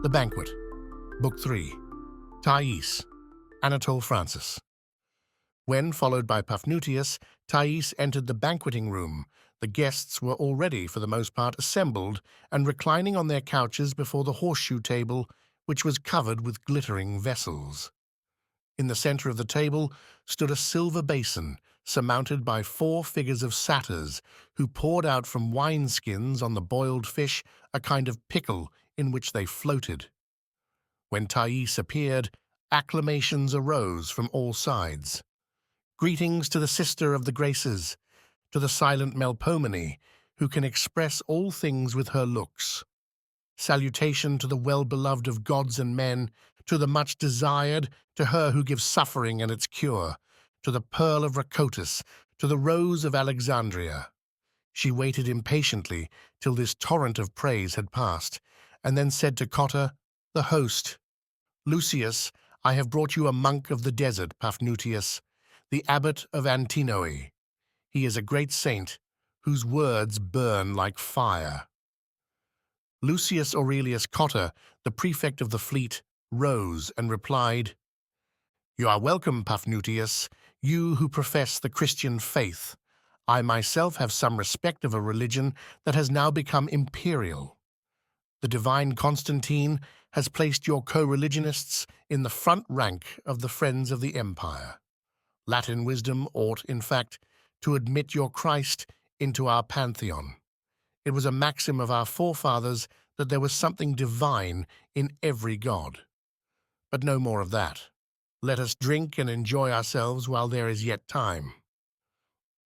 The Banquet, Book 3, THAIS, Anatole Francis. When, followed by Paphnutius, THAIS entered the banqueting room, the guests were already, for the most part, assembled and reclining on their couches before the horseshoe table, which was covered with glittering vessels. In the center of the table stood a silver basin, surmounted by 4 figures of satyrs, who poured out from wineskins on the boiled fish a kind of pickle in which they floated. When THAIS appeared, acclamations arose from all sides. Greetings to the sister of the Graces, to the silent Melpomene, who can express all things with her looks. Salutation to the well-beloved of gods and men, to the much-desired, to her who gives suffering and its cure, to the pearl of Racotis, to the rose of Alexandria. She waited impatiently till this torrent of praise had passed, and then said to Cotta, the host, "Lucius, I have brought you a monk of the desert, Paphnutius, the abbot of Antinoe. He is a great saint, whose words burn like fire." Lucius Aurelius Cotta, the prefect of the fleet, rose and replied, "You are welcome, Paphnutius, you who profess the Christian faith. I myself have some respect of a religion that has now become imperial. The divine Constantine has placed your co-religionists in the front rank of the friends of the empire. Latin wisdom ought, in fact, to admit your Christ into our pantheon. It was a maxim of our forefathers that there was something divine in every god. But no more of that. Let us drink and enjoy ourselves while there is yet time."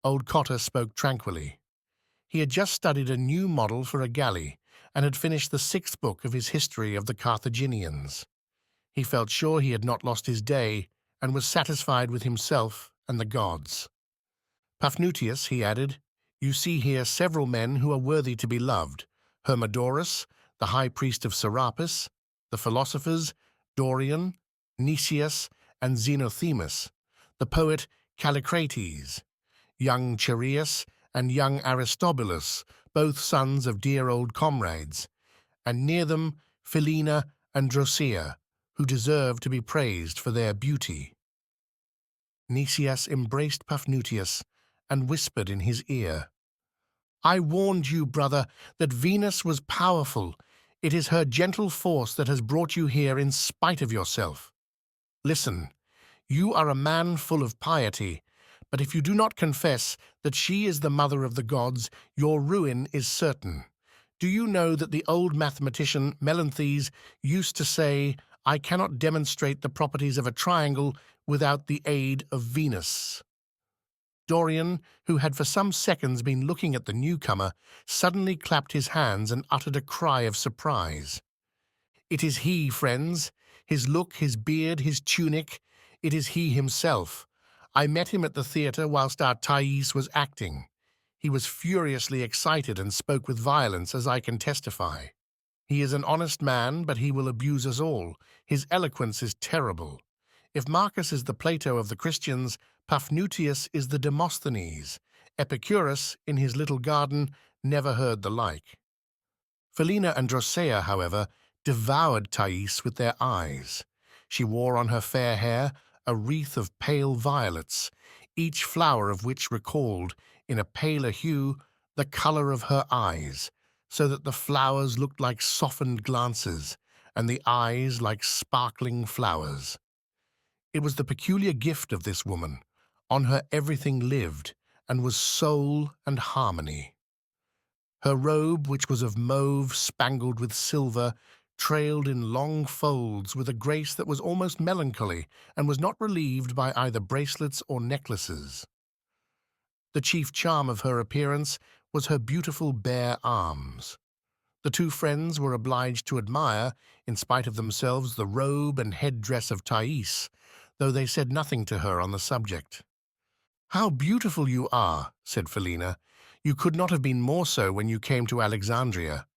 Old Cotta spoke tranquilly. He had just studied a new model for a galley and had finished the 6th book of his history of the Carthaginians. He felt sure he had not lost his day and was satisfied with himself and the gods. "Paphnutius," he added, "you see here several men who are worthy to be loved: Hermodorus, the high priest of Serapis, the philosophers, Dorian, Nicias, and Xenothemis, the poet Callicrates, young Chereas and young Aristobulus, both sons of dear old comrades, and near them Philina and Drosea, who deserve to be praised for their beauty." Nicias embraced Paphnutius and whispered in his ear, "I warned you, brother, that Venus was powerful. It is her gentle force that has brought you here in spite of yourself. Listen, you are a man full of piety, but if you do not confess that she is the mother of the gods, your ruin is certain. Do you know that the old mathematician Melanthes used to say, 'I cannot demonstrate the properties of a triangle without the aid of Venus'?" Dorian, who had for some seconds been looking at the newcomer, suddenly clapped his hands and uttered a cry of surprise. "It is he, friends. His look, his beard, his tunic. It is he himself. I met him at the theatre whilst our THAIS was acting. He was furiously excited and spoke with violence, as I can testify. He is an honest man, but he will abuse us all. His eloquence is terrible. If Marcus is the Plato of the Christians, Paphnutius is the Demosthenes. Epicurus, in his little garden, never heard the like." Philina and Drosea, however, devoured THAIS with their eyes. She wore on her fair hair a wreath of pale violets, each flower of which recalled, in a paler hue, the color of her eyes, so that the flowers looked like softened glances, and the eyes like sparkling flowers. It was the peculiar gift of this woman. On her everything lived, and was soul and harmony. Her robe, which was of mauve spangled with silver, trailed in long folds with a grace that was almost melancholy, and was not relieved by either bracelets or necklaces. The chief charm of her appearance was her beautiful bare arms. The two friends were obliged to admire, in spite of themselves, the robe and headdress of THAIS, though they said nothing to her on the subject. "How beautiful you are," said Philina. "You could not have been more so when you came to Alexandria.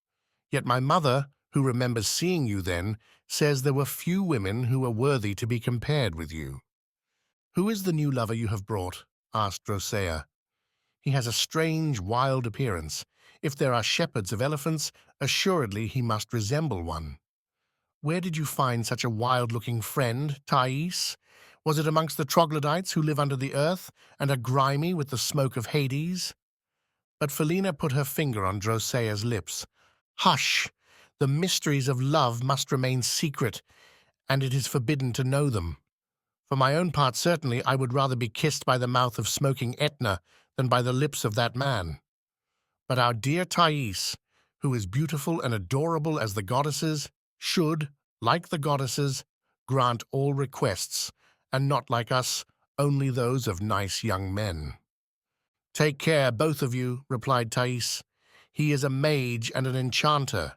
Yet my mother, who remembers seeing you then, says there were few women who were worthy to be compared with you." "Who is the new lover you have brought?" asked Drosea. "He has a strange, wild appearance. If there are shepherds of elephants, assuredly he must resemble one." Where did you find such a wild-looking friend, Thais? Was it amongst the troglodytes who live under the earth and are grimy with the smoke of Hades? But Philaena put her finger on Drosea's lips. Hush! The mysteries of love must remain secret, and it is forbidden to know them. For my own part, certainly, I would rather be kissed by the mouth of smoking Etna than by the lips of that man. But our dear Thais, who is beautiful and adorable as the goddesses, should, like the goddesses, grant all requests, and not like us, only those of nice young men. Take care, both of you, replied Thais. He is a mage and an enchanter.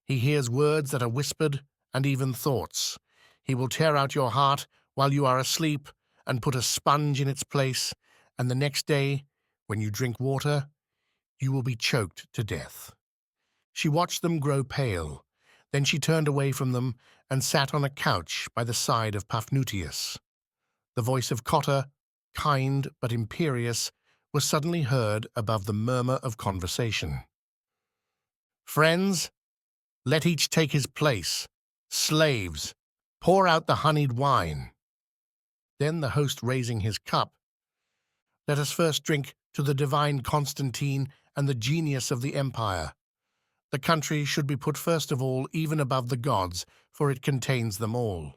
He hears words that are whispered and even thoughts. He will tear out your heart while you are asleep and put a sponge in its place, and the next day, when you drink water, you will be choked to death. She watched them grow pale. Then she turned away from them and sat on a couch by the side of Paphnutius. The voice of Cotta, kind but imperious, was suddenly heard above the murmur of conversation. Friends, let each take his place. Slaves, pour out the honeyed wine. Then the host, raising his cup, let us first drink to the divine Constantine and the genius of the empire. The country should be put first of all, even above the gods, for it contains them all.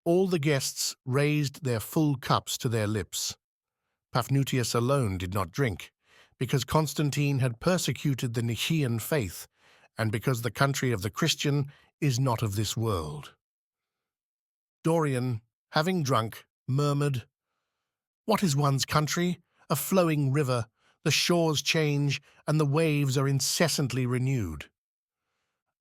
All the guests raised their full cups to their lips. Paphnutius alone did not drink, because Constantine had persecuted the Nicaean faith, and because the country of the Christian is not of this world. Dorian, having drunk, murmured, What is one's country? A flowing river. The shores change, and the waves are incessantly renewed.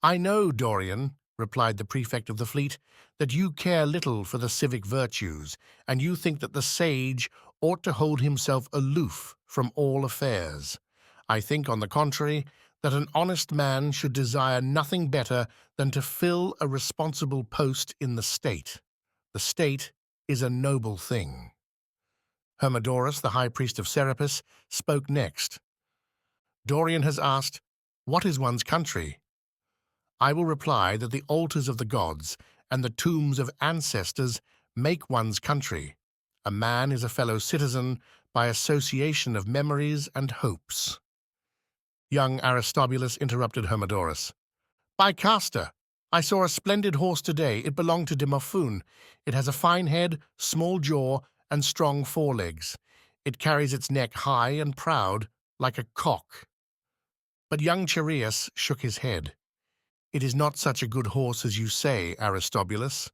I know, Dorian, replied the prefect of the fleet, that you care little for the civic virtues, and you think that the sage ought to hold himself aloof from all affairs. I think, on the contrary, that an honest man should desire nothing better than to fill a responsible post in the state. The state is a noble thing. Hermodorus, the high priest of Serapis, spoke next. Dorian has asked, What is one's country? I will reply that the altars of the gods and the tombs of ancestors make one's country. A man is a fellow citizen by association of memories and hopes. Young Aristobulus interrupted Hermodorus. By Castor, I saw a splendid horse today. It belonged to Demophoon. It has a fine head, small jaw, and strong forelegs. It carries its neck high and proud, like a cock. But young Chereas shook his head. It is not such a good horse as you say, Aristobulus.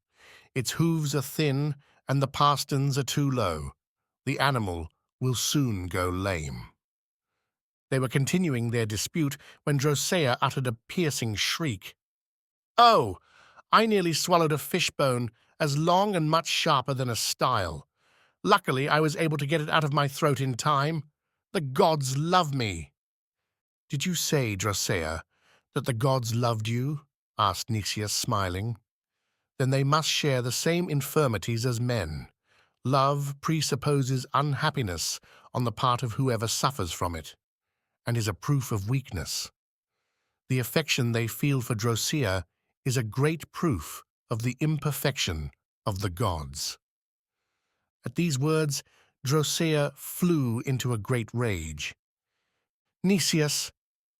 Its hooves are thin, and the pasterns are too low. The animal will soon go lame. They were continuing their dispute when Drosea uttered a piercing shriek. Oh, I nearly swallowed a fishbone as long and much sharper than a stile. Luckily, I was able to get it out of my throat in time. The gods love me. Did you say, Drosea, that the gods loved you? Asked Nicias, smiling. Then they must share the same infirmities as men. Love presupposes unhappiness on the part of whoever suffers from it, and is a proof of weakness. The affection they feel for Drosea is a great proof of the imperfection of the gods. At these words, Drosea flew into a great rage. Nicias,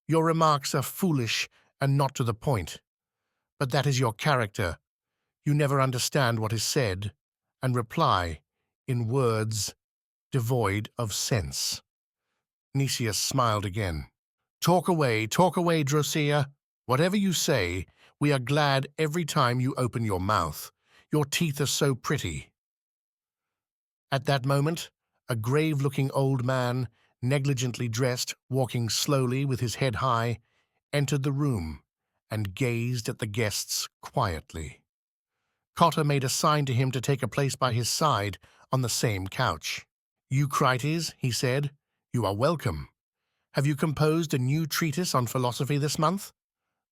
your remarks are foolish and not to the point. But that is your character. You never understand what is said, and reply in words devoid of sense. Nicias smiled again. Talk away, Drosea. Whatever you say, we are glad every time you open your mouth. Your teeth are so pretty. At that moment, a grave-looking old man, negligently dressed, walking slowly with his head high, entered the room and gazed at the guests quietly. Cotta made a sign to him to take a place by his side on the same couch. Eucrites, he said, you are welcome. Have you composed a new treatise on philosophy this month?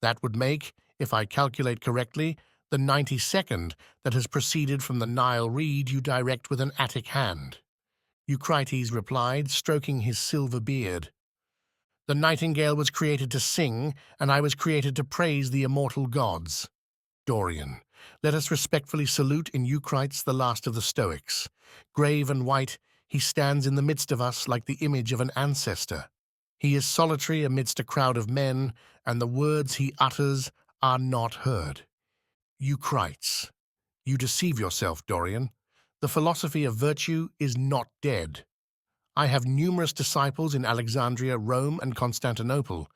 That would make, if I calculate correctly, the 92nd that has proceeded from the Nile reed you direct with an Attic hand. Eucrites replied, stroking his silver beard. The nightingale was created to sing, and I was created to praise the immortal gods. Dorian, let us respectfully salute in Eucrites the last of the Stoics. Grave and white, he stands in the midst of us like the image of an ancestor. He is solitary amidst a crowd of men, and the words he utters are not heard. Eucrites, you deceive yourself, Dorian. The philosophy of virtue is not dead. I have numerous disciples in Alexandria, Rome, and Constantinople.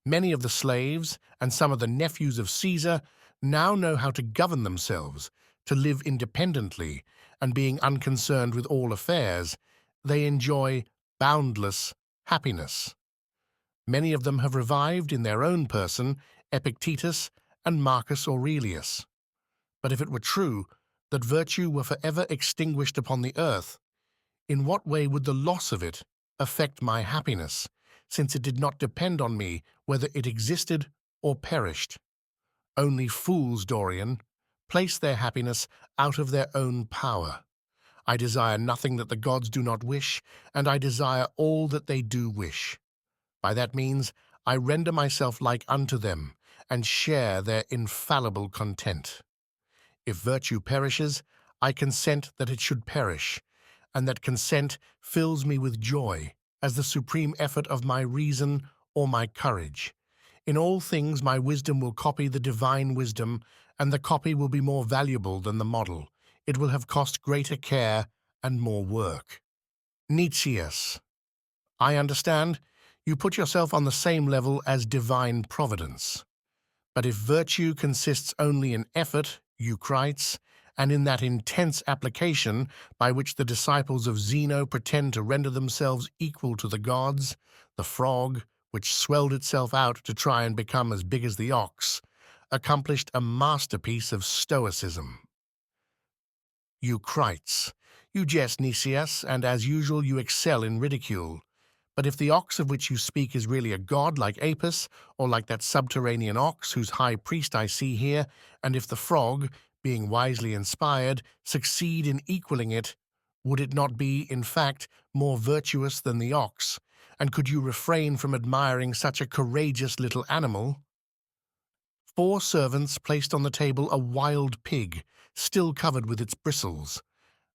Many of the slaves and some of the nephews of Caesar now know how to govern themselves, to live independently, and being unconcerned with all affairs, they enjoy boundless happiness. Many of them have revived in their own person Epictetus and Marcus Aurelius. But if it were true that virtue were forever extinguished upon the earth, in what way would the loss of it affect my happiness, since it did not depend on me whether it existed or perished? Only fools, Dorian, place their happiness out of their own power. I desire nothing that the gods do not wish, and I desire all that they do wish. By that means I render myself like unto them, and share their infallible content. If virtue perishes, I consent that it should perish, and that consent fills me with joy, as the supreme effort of my reason or my courage. In all things my wisdom will copy the divine wisdom, and the copy will be more valuable than the model. It will have cost greater care and more work. Nicias, I understand. You put yourself on the same level as divine providence. But if virtue consists only in effort, Eucrites, and in that intense application by which the disciples of Zeno pretend to render themselves equal to the gods, the frog, which swelled itself out to try and become as big as the ox, accomplished a masterpiece of stoicism. Eucrites, you jest, Nicias, and as usual you excel in ridicule. But if the ox of which you speak is really a god like Apis, or like that subterranean ox whose high priest I see here, and if the frog, being wisely inspired, succeed in equaling it, would it not be, in fact, more virtuous than the ox? And could you refrain from admiring such a courageous little animal? 4 servants placed on the table a wild pig, still covered with its bristles.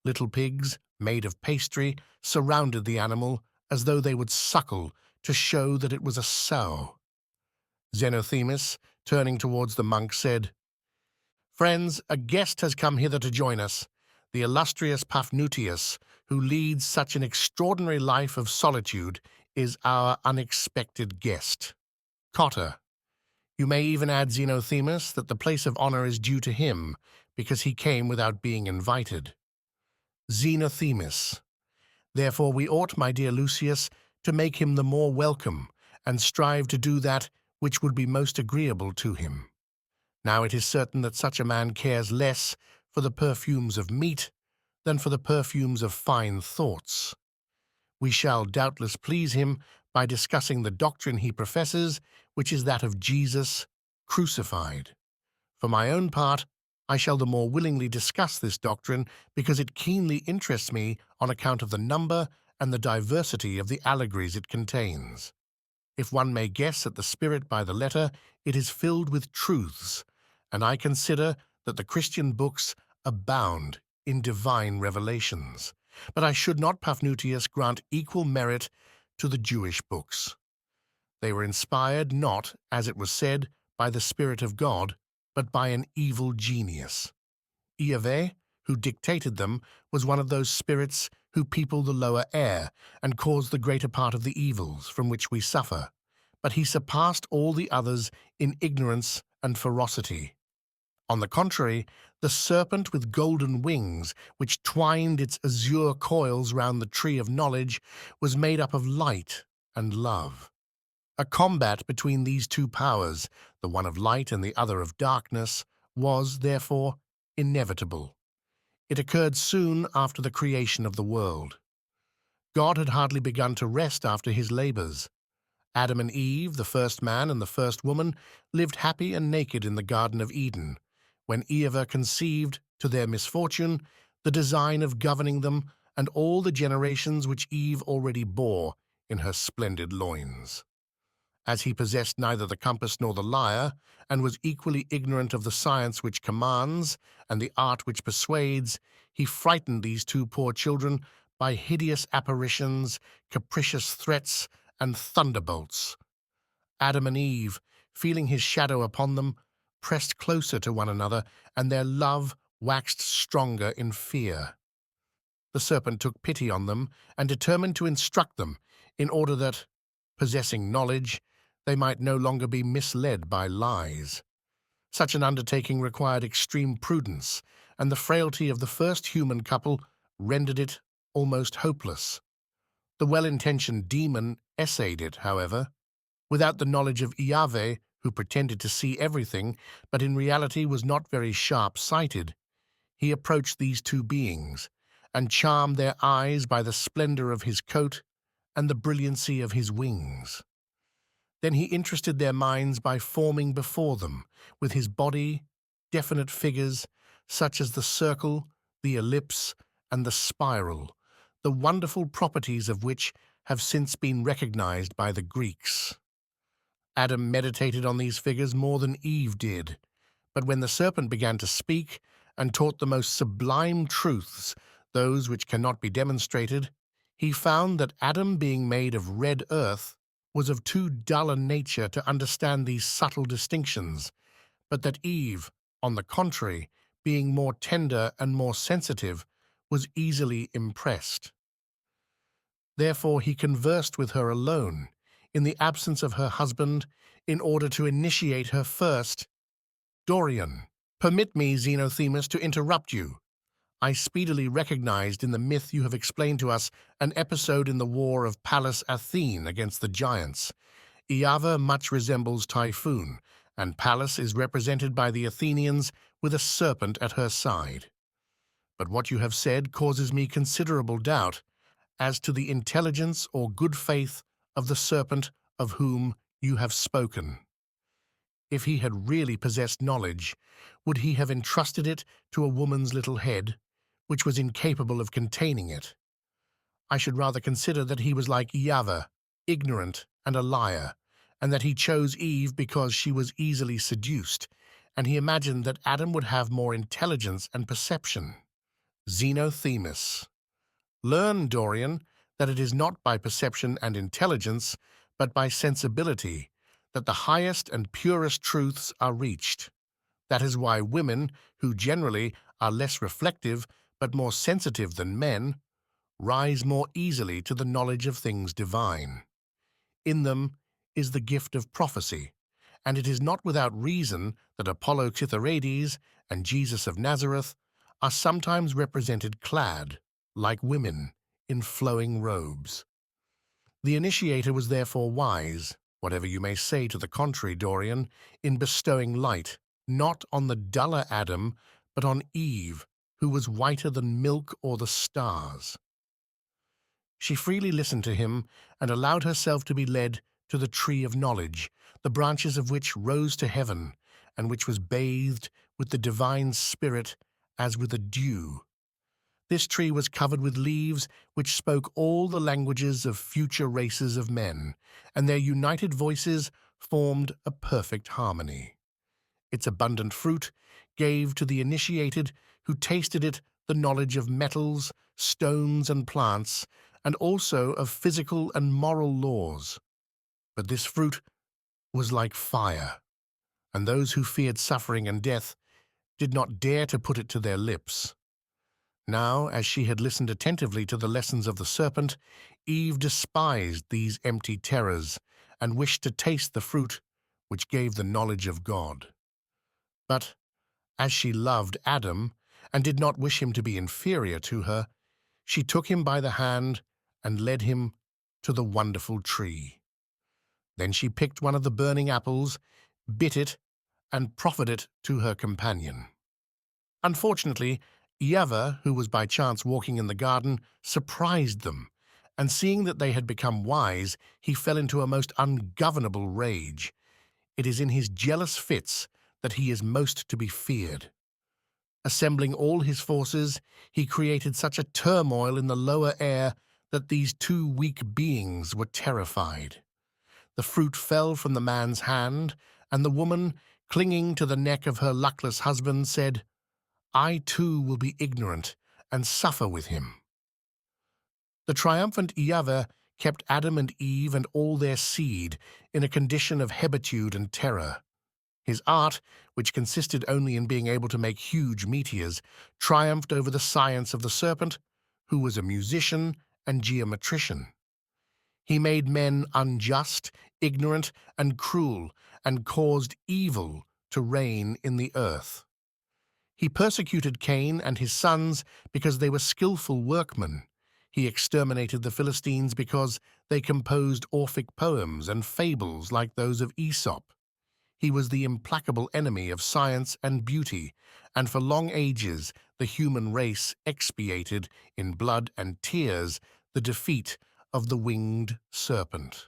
Little pigs, made of pastry, surrounded the animal, as though they would suckle to show that it was a sow. Xenothemis, turning towards the monk, said, Friends, a guest has come hither to join us, the illustrious Paphnutius, who leads such an extraordinary life of solitude, is our unexpected guest. Cotta, you may even add, Xenothemis, that the place of honor is due to him, because he came without being invited. Xenothemis, therefore we ought, my dear Lucius, to make him the more welcome, and strive to do that which would be most agreeable to him. Now it is certain that such a man cares less for the perfumes of meat than for the perfumes of fine thoughts. We shall doubtless please him by discussing the doctrine he professes, which is that of Jesus crucified. For my own part, I shall the more willingly discuss this doctrine because it keenly interests me on account of the number and the diversity of the allegories it contains. If one may guess at the spirit by the letter, it is filled with truths, and I consider that the Christian books abound in divine revelations. But I should not, Paphnutius, grant equal merit to the Jewish books. They were inspired not, as it was said, by the Spirit of God, but by an evil genius. Iave, who dictated them, was one of those spirits who people the lower air and cause the greater part of the evils from which we suffer, but he surpassed all the others in ignorance and ferocity. On the contrary, the serpent with golden wings, which twined its azure coils round the tree of knowledge, was made up of light and love. A combat between these two powers, the one of light and the other of darkness, was, therefore, inevitable. It occurred soon after the creation of the world. God had hardly begun to rest after his labors. Adam and Eve, the first man and the first woman, lived happy and naked in the Garden of Eden, when Eve conceived, to their misfortune, the design of governing them and all the generations which Eve already bore in her splendid loins. As he possessed neither the compass nor the lyre, and was equally ignorant of the science which commands and the art which persuades, he frightened these two poor children by hideous apparitions, capricious threats, and thunderbolts. Adam and Eve, feeling his shadow upon them, pressed closer to one another, and their love waxed stronger in fear. The serpent took pity on them and determined to instruct them, in order that, possessing knowledge, they might no longer be misled by lies. Such an undertaking required extreme prudence, and the frailty of the first human couple rendered it almost hopeless. The well-intentioned demon essayed it, however. Without the knowledge of Iave, who pretended to see everything, but in reality was not very sharp-sighted, he approached these two beings, and charmed their eyes by the splendor of his coat and the brilliancy of his wings. Then he interested their minds by forming before them, with his body, definite figures, such as the circle, the ellipse, and the spiral, the wonderful properties of which have since been recognized by the Greeks. Adam meditated on these figures more than Eve did, but when the serpent began to speak and taught the most sublime truths, those which cannot be demonstrated, he found that Adam, being made of red earth, was of too dull a nature to understand these subtle distinctions, but that Eve, on the contrary, being more tender and more sensitive, was easily impressed. Therefore he conversed with her alone, in the absence of her husband, in order to initiate her first. Dorian, permit me, Xenothemis, to interrupt you. I speedily recognized in the myth you have explained to us an episode in the war of Pallas Athene against the giants. Iava much resembles Typhoon, and Pallas is represented by the Athenians with a serpent at her side. But what you have said causes me considerable doubt as to the intelligence or good faith of the serpent of whom you have spoken. If he had really possessed knowledge, would he have entrusted it to a woman's little head, which was incapable of containing it? I should rather consider that he was like Iava, ignorant and a liar, and that he chose Eve because she was easily seduced, and he imagined that Adam would have more intelligence and perception. Xenothemis. Learn, Dorian, that it is not by perception and intelligence, but by sensibility, that the highest and purest truths are reached. That is why women, who generally are less reflective but more sensitive than men, rise more easily to the knowledge of things divine. In them is the gift of prophecy, and it is not without reason that Apollo Cythereides and Jesus of Nazareth are sometimes represented clad, like women, in flowing robes. The initiator was therefore wise, whatever you may say to the contrary, Dorian, in bestowing light, not on the duller Adam, but on Eve, who was whiter than milk or the stars. She freely listened to him and allowed herself to be led to the tree of knowledge, the branches of which rose to heaven, and which was bathed with the divine spirit as with a dew. This tree was covered with leaves which spoke all the languages of future races of men, and their united voices formed a perfect harmony. Its abundant fruit gave to the initiated who tasted it the knowledge of metals, stones, and plants, and also of physical and moral laws. But this fruit was like fire, and those who feared suffering and death did not dare to put it to their lips. Now, as she had listened attentively to the lessons of the serpent, Eve despised these empty terrors and wished to taste the fruit which gave the knowledge of God. But, as she loved Adam and did not wish him to be inferior to her, she took him by the hand and led him to the wonderful tree. Then she picked one of the burning apples, bit it, and proffered it to her companion. Unfortunately, Iava, who was by chance walking in the garden, surprised them, and seeing that they had become wise, he fell into a most ungovernable rage. It is in his jealous fits that he is most to be feared. Assembling all his forces, he created such a turmoil in the lower air that these two weak beings were terrified. The fruit fell from the man's hand, and the woman, clinging to the neck of her luckless husband, said, I too will be ignorant and suffer with him. The triumphant Iave kept Adam and Eve and all their seed in a condition of hebetude and terror. His art, which consisted only in being able to make huge meteors, triumphed over the science of the serpent, who was a musician and geometrician. He made men unjust, ignorant, and cruel, and caused evil to reign in the earth. He persecuted Cain and his sons because they were skillful workmen. He exterminated the Philistines because they composed Orphic poems and fables like those of Aesop. He was the implacable enemy of science and beauty, and for long ages the human race expiated in blood and tears the defeat of the winged serpent.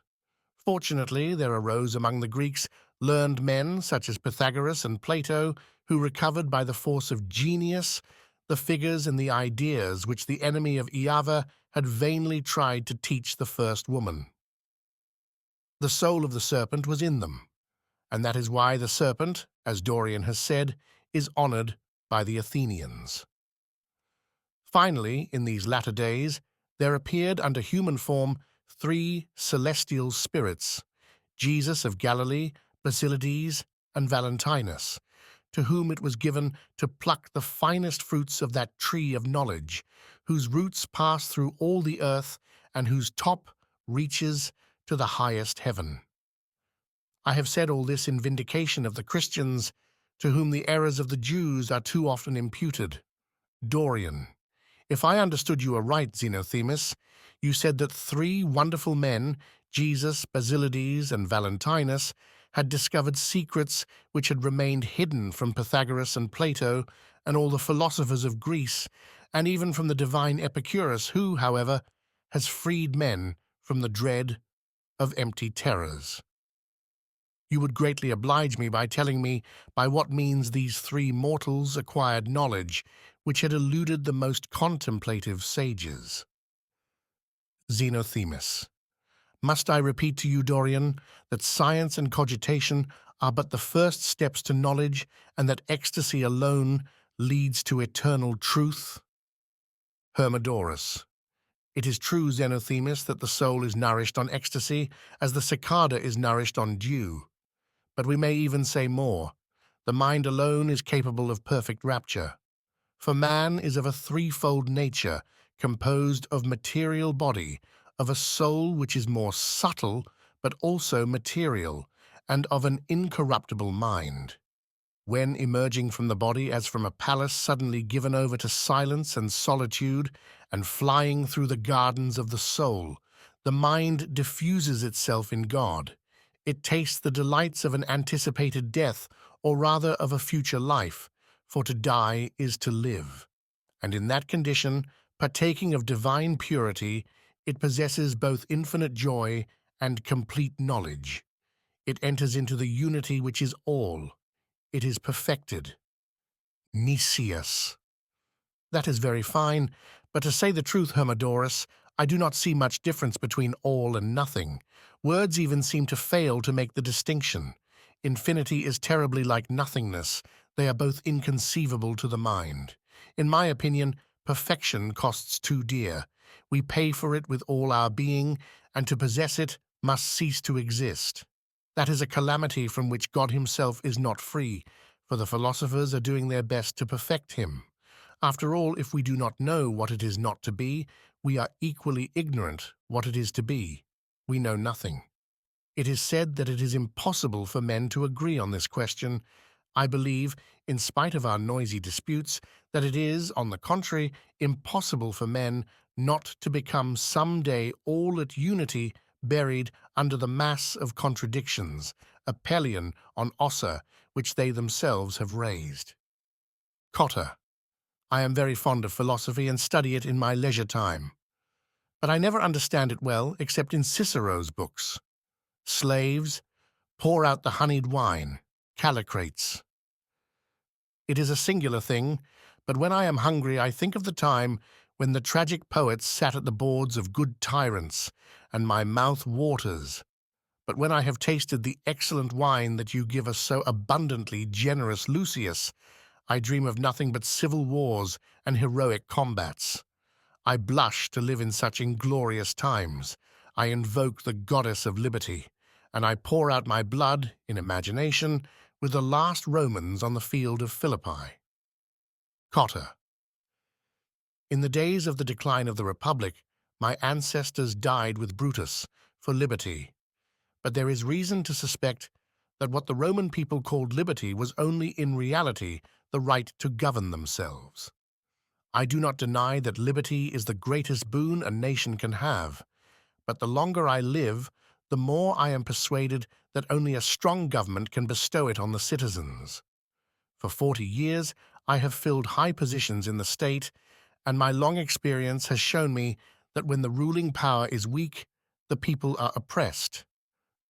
Fortunately, there arose among the Greeks learned men such as Pythagoras and Plato, who recovered by the force of genius the figures and the ideas which the enemy of Iave had vainly tried to teach the first woman. The soul of the serpent was in them, and that is why the serpent, as Dorian has said, is honored by the Athenians. Finally, in these latter days, there appeared under human form 3 celestial spirits, Jesus of Galilee, Basilides, and Valentinus, to whom it was given to pluck the finest fruits of that tree of knowledge, whose roots pass through all the earth and whose top reaches to the highest heaven. I have said all this in vindication of the Christians, to whom the errors of the Jews are too often imputed. Dorian, if I understood you aright, Xenothemis, you said that 3 wonderful men, Jesus, Basilides, and Valentinus, had discovered secrets which had remained hidden from Pythagoras and Plato and all the philosophers of Greece, and even from the divine Epicurus, who, however, has freed men from the dread of empty terrors. You would greatly oblige me by telling me by what means these 3 mortals acquired knowledge which had eluded the most contemplative sages. Xenothemis. Must I repeat to you, Dorian, that science and cogitation are but the first steps to knowledge, and that ecstasy alone leads to eternal truth? Hermodorus. It is true, Xenothemis, that the soul is nourished on ecstasy, as the cicada is nourished on dew. But we may even say more. The mind alone is capable of perfect rapture. For man is of a 3-fold nature, composed of material body, of a soul which is more subtle but also material, and of an incorruptible mind. When emerging from the body as from a palace suddenly given over to silence and solitude, and flying through the gardens of the soul, the mind diffuses itself in God. It tastes the delights of an anticipated death, or rather of a future life, for to die is to live. And in that condition, partaking of divine purity, it possesses both infinite joy and complete knowledge. It enters into the unity which is all. It is perfected. Nicias. That is very fine, but to say the truth, Hermodorus, I do not see much difference between all and nothing. Words even seem to fail to make the distinction. Infinity is terribly like nothingness. They are both inconceivable to the mind. In my opinion, perfection costs too dear. We pay for it with all our being, and to possess it must cease to exist. That is a calamity from which God himself is not free, for the philosophers are doing their best to perfect him. After all, if we do not know what it is not to be, we are equally ignorant what it is to be. We know nothing. It is said that it is impossible for men to agree on this question. I believe, in spite of our noisy disputes, that it is, on the contrary, impossible for men not to become some day all at unity, buried under the mass of contradictions, a pelion on Ossa, which they themselves have raised. Cotta. I am very fond of philosophy and study it in my leisure time. But I never understand it well except in Cicero's books. Slaves, pour out the honeyed wine, Callicrates. It is a singular thing, but when I am hungry I think of the time when the tragic poets sat at the boards of good tyrants, and my mouth waters. But when I have tasted the excellent wine that you give us so abundantly, generous Lucius, I dream of nothing but civil wars and heroic combats. I blush to live in such inglorious times. I invoke the goddess of liberty, and I pour out my blood, in imagination, with the last Romans on the field of Philippi. Cotta. In the days of the decline of the Republic, my ancestors died with Brutus for liberty, but there is reason to suspect that what the Roman people called liberty was only in reality the right to govern themselves. I do not deny that liberty is the greatest boon a nation can have, but the longer I live, the more I am persuaded that only a strong government can bestow it on the citizens. For 40 years, I have filled high positions in the state, and my long experience has shown me that when the ruling power is weak, the people are oppressed.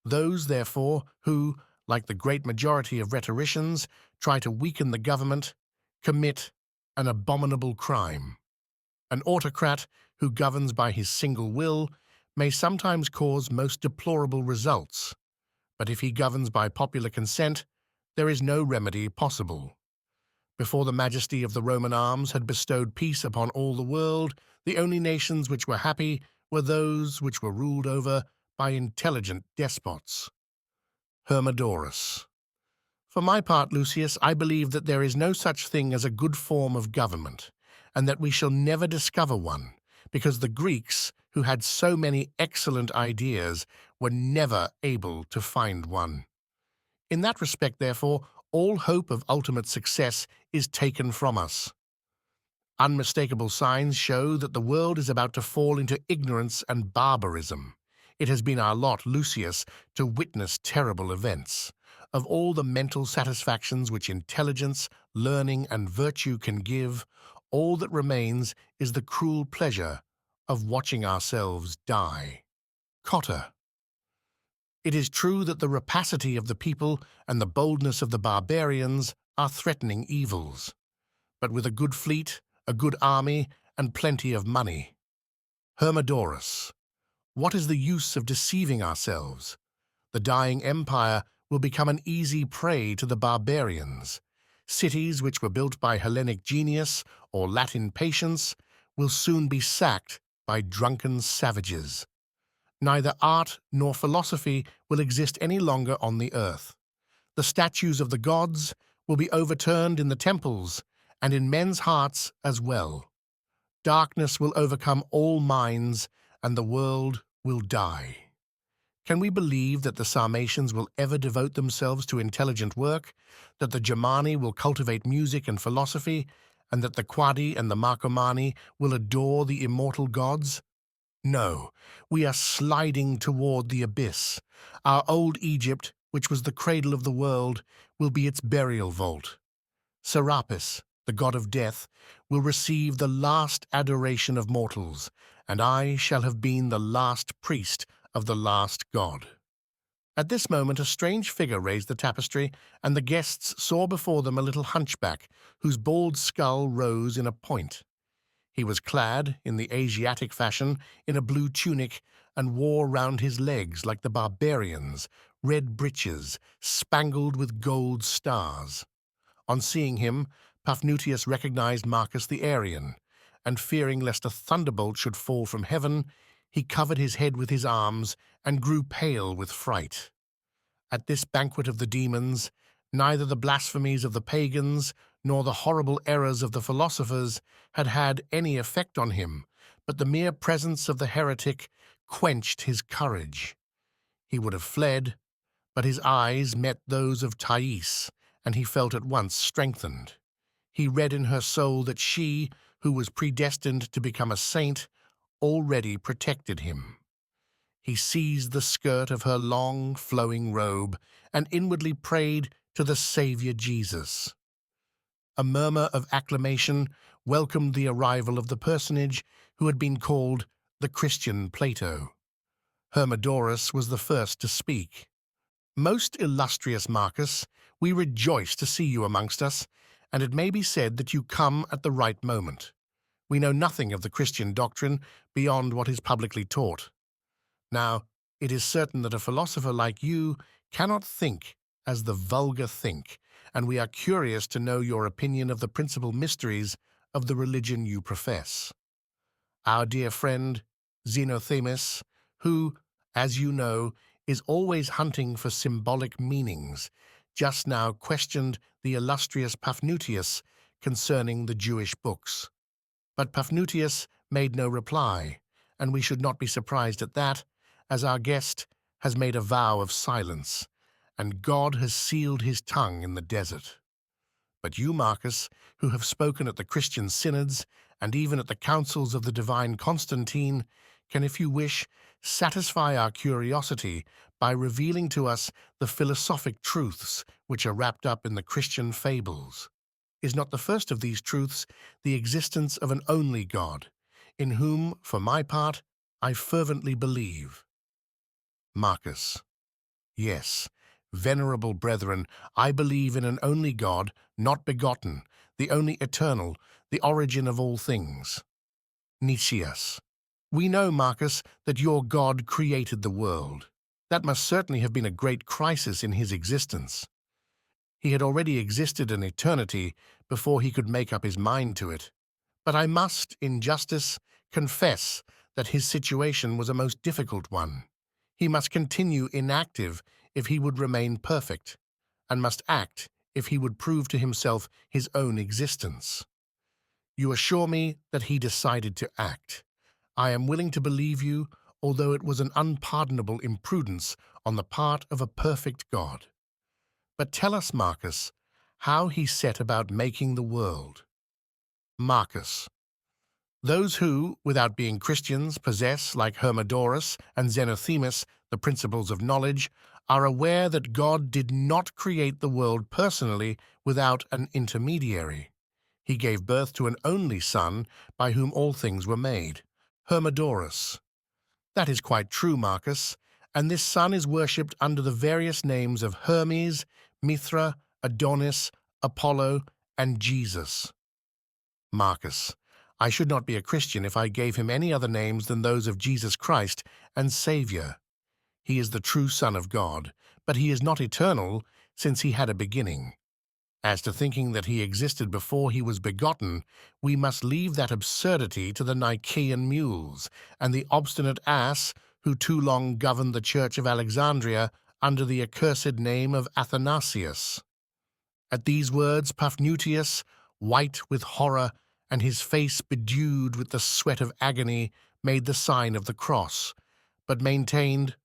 Those, therefore, who, like the great majority of rhetoricians, try to weaken the government, commit an abominable crime. An autocrat who governs by his single will may sometimes cause most deplorable results, but if he governs by popular consent, there is no remedy possible. Before the majesty of the Roman arms had bestowed peace upon all the world, the only nations which were happy were those which were ruled over by intelligent despots. Hermodorus. For my part, Lucius, I believe that there is no such thing as a good form of government, and that we shall never discover one, because the Greeks, who had so many excellent ideas, were never able to find one. In that respect, therefore, all hope of ultimate success is taken from us. Unmistakable signs show that the world is about to fall into ignorance and barbarism. It has been our lot, Lucius, to witness terrible events. Of all the mental satisfactions which intelligence, learning, and virtue can give, all that remains is the cruel pleasure of watching ourselves die. Cotta. It is true that the rapacity of the people and the boldness of the barbarians are threatening evils, but with a good fleet, a good army, and plenty of money. Hermodorus. What is the use of deceiving ourselves? The dying empire will become an easy prey to the barbarians. Cities which were built by Hellenic genius or Latin patience will soon be sacked by drunken savages. Neither art nor philosophy will exist any longer on the earth. The statues of the gods will be overturned in the temples and in men's hearts as well. Darkness will overcome all minds, and the world will die. Can we believe that the Sarmatians will ever devote themselves to intelligent work, that the Germani will cultivate music and philosophy, and that the Quadi and the Marcomanni will adore the immortal gods? No, we are sliding toward the abyss. Our old Egypt, which was the cradle of the world, will be its burial vault. Serapis, the god of death, will receive the last adoration of mortals, and I shall have been the last priest of the last god. At this moment a strange figure raised the tapestry, and the guests saw before them a little hunchback, whose bald skull rose in a point. He was clad, in the Asiatic fashion, in a blue tunic, and wore round his legs, like the barbarians, red breeches, spangled with gold stars. On seeing him, Paphnutius recognized Marcus the Arian, and fearing lest a thunderbolt should fall from heaven, he covered his head with his arms and grew pale with fright. At this banquet of the demons, neither the blasphemies of the pagans nor the horrible errors of the philosophers had had any effect on him, but the mere presence of the heretic quenched his courage. He would have fled, but his eyes met those of THAIS, and he felt at once strengthened. He read in her soul that she, who was predestined to become a saint, already protected him. He seized the skirt of her long, flowing robe and inwardly prayed to the Savior Jesus. A murmur of acclamation welcomed the arrival of the personage who had been called the Christian Plato. Hermodorus was the first to speak. "Most illustrious Marcus, we rejoice to see you amongst us, and it may be said that you come at the right moment. We know nothing of the Christian doctrine beyond what is publicly taught. Now, It is certain that a philosopher like you cannot think as the vulgar think, and we are curious to know your opinion of the principal mysteries of the religion you profess. Our dear friend Xenothamis, who, as you know, is always hunting for symbolic meanings, just now questioned the illustrious Paphnutius concerning the Jewish books. But Paphnutius made no reply, and we should not be surprised at that, as our guest has made a vow of silence, and God has sealed his tongue in the desert. But you, Marcus, who have spoken at the Christian synods and even at the councils of the divine Constantine, can, if you wish, satisfy our curiosity by revealing to us the philosophic truths which are wrapped up in the Christian fables. Is not the first of these truths the existence of an only God, in whom, for my part, I fervently believe? Marcus. Yes, venerable brethren, I believe in an only God, not begotten, the only eternal, the origin of all things. Nicias. We know, Marcus, that your God created the world. That must certainly have been a great crisis in his existence. He had already existed in eternity before he could make up his mind to it. But I must, in justice, confess that his situation was a most difficult one. He must continue inactive if he would remain perfect, and must act if he would prove to himself his own existence. You assure me that he decided to act. I am willing to believe you, although it was an unpardonable imprudence on the part of a perfect God. But tell us, Marcus, how he set about making the world. Marcus. Those who, without being Christians, possess, like Hermodorus and Xenothamis, the principles of knowledge, are aware that God did not create the world personally without an intermediary. He gave birth to an only son by whom all things were made, Hermodorus. That is quite true, Marcus, and this son is worshipped under the various names of Hermes, Mithra, Adonis, Apollo, and Jesus. Marcus. I should not be a Christian if I gave him any other names than those of Jesus Christ and Saviour. He is the true Son of God, but he is not eternal, since he had a beginning. As to thinking that he existed before he was begotten, we must leave that absurdity to the Nicaean mules and the obstinate ass who too long governed the Church of Alexandria under the accursed name of Athanasius. At these words Paphnutius, white with horror, and his face bedewed with the sweat of agony, made the sign of the cross, but maintained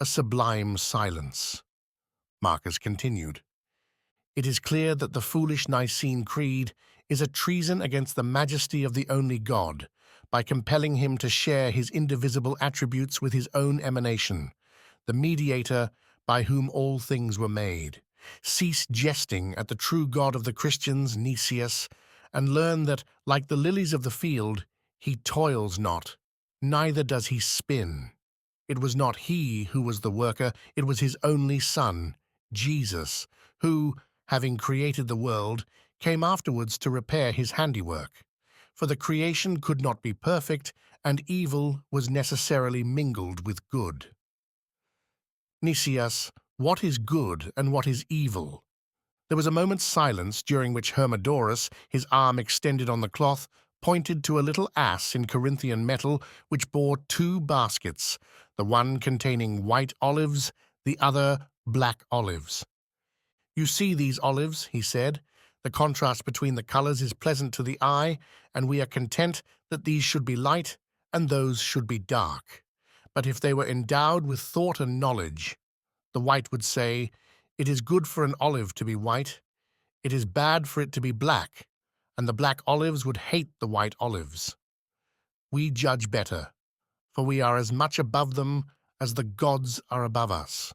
a sublime silence. Marcus continued. It is clear that the foolish Nicene Creed is a treason against the majesty of the only God, by compelling him to share his indivisible attributes with his own emanation, the mediator by whom all things were made. Cease jesting at the true God of the Christians, Nicias, and learn that, like the lilies of the field, he toils not, neither does he spin. It was not he who was the worker, it was his only Son, Jesus, who, having created the world, came afterwards to repair his handiwork. For the creation could not be perfect, and evil was necessarily mingled with good. Nicias, what is good and what is evil? There was a moment's silence, during which Hermodorus, his arm extended on the cloth, pointed to a little ass in Corinthian metal which bore two baskets, the one containing white olives, the other black olives. You see these olives, he said. The contrast between the colors is pleasant to the eye, and we are content that these should be light and those should be dark. But if they were endowed with thought and knowledge, the white would say, "It is good for an olive to be white. It is bad for it to be black," and the black olives would hate the white olives. We judge better, for we are as much above them as the gods are above us.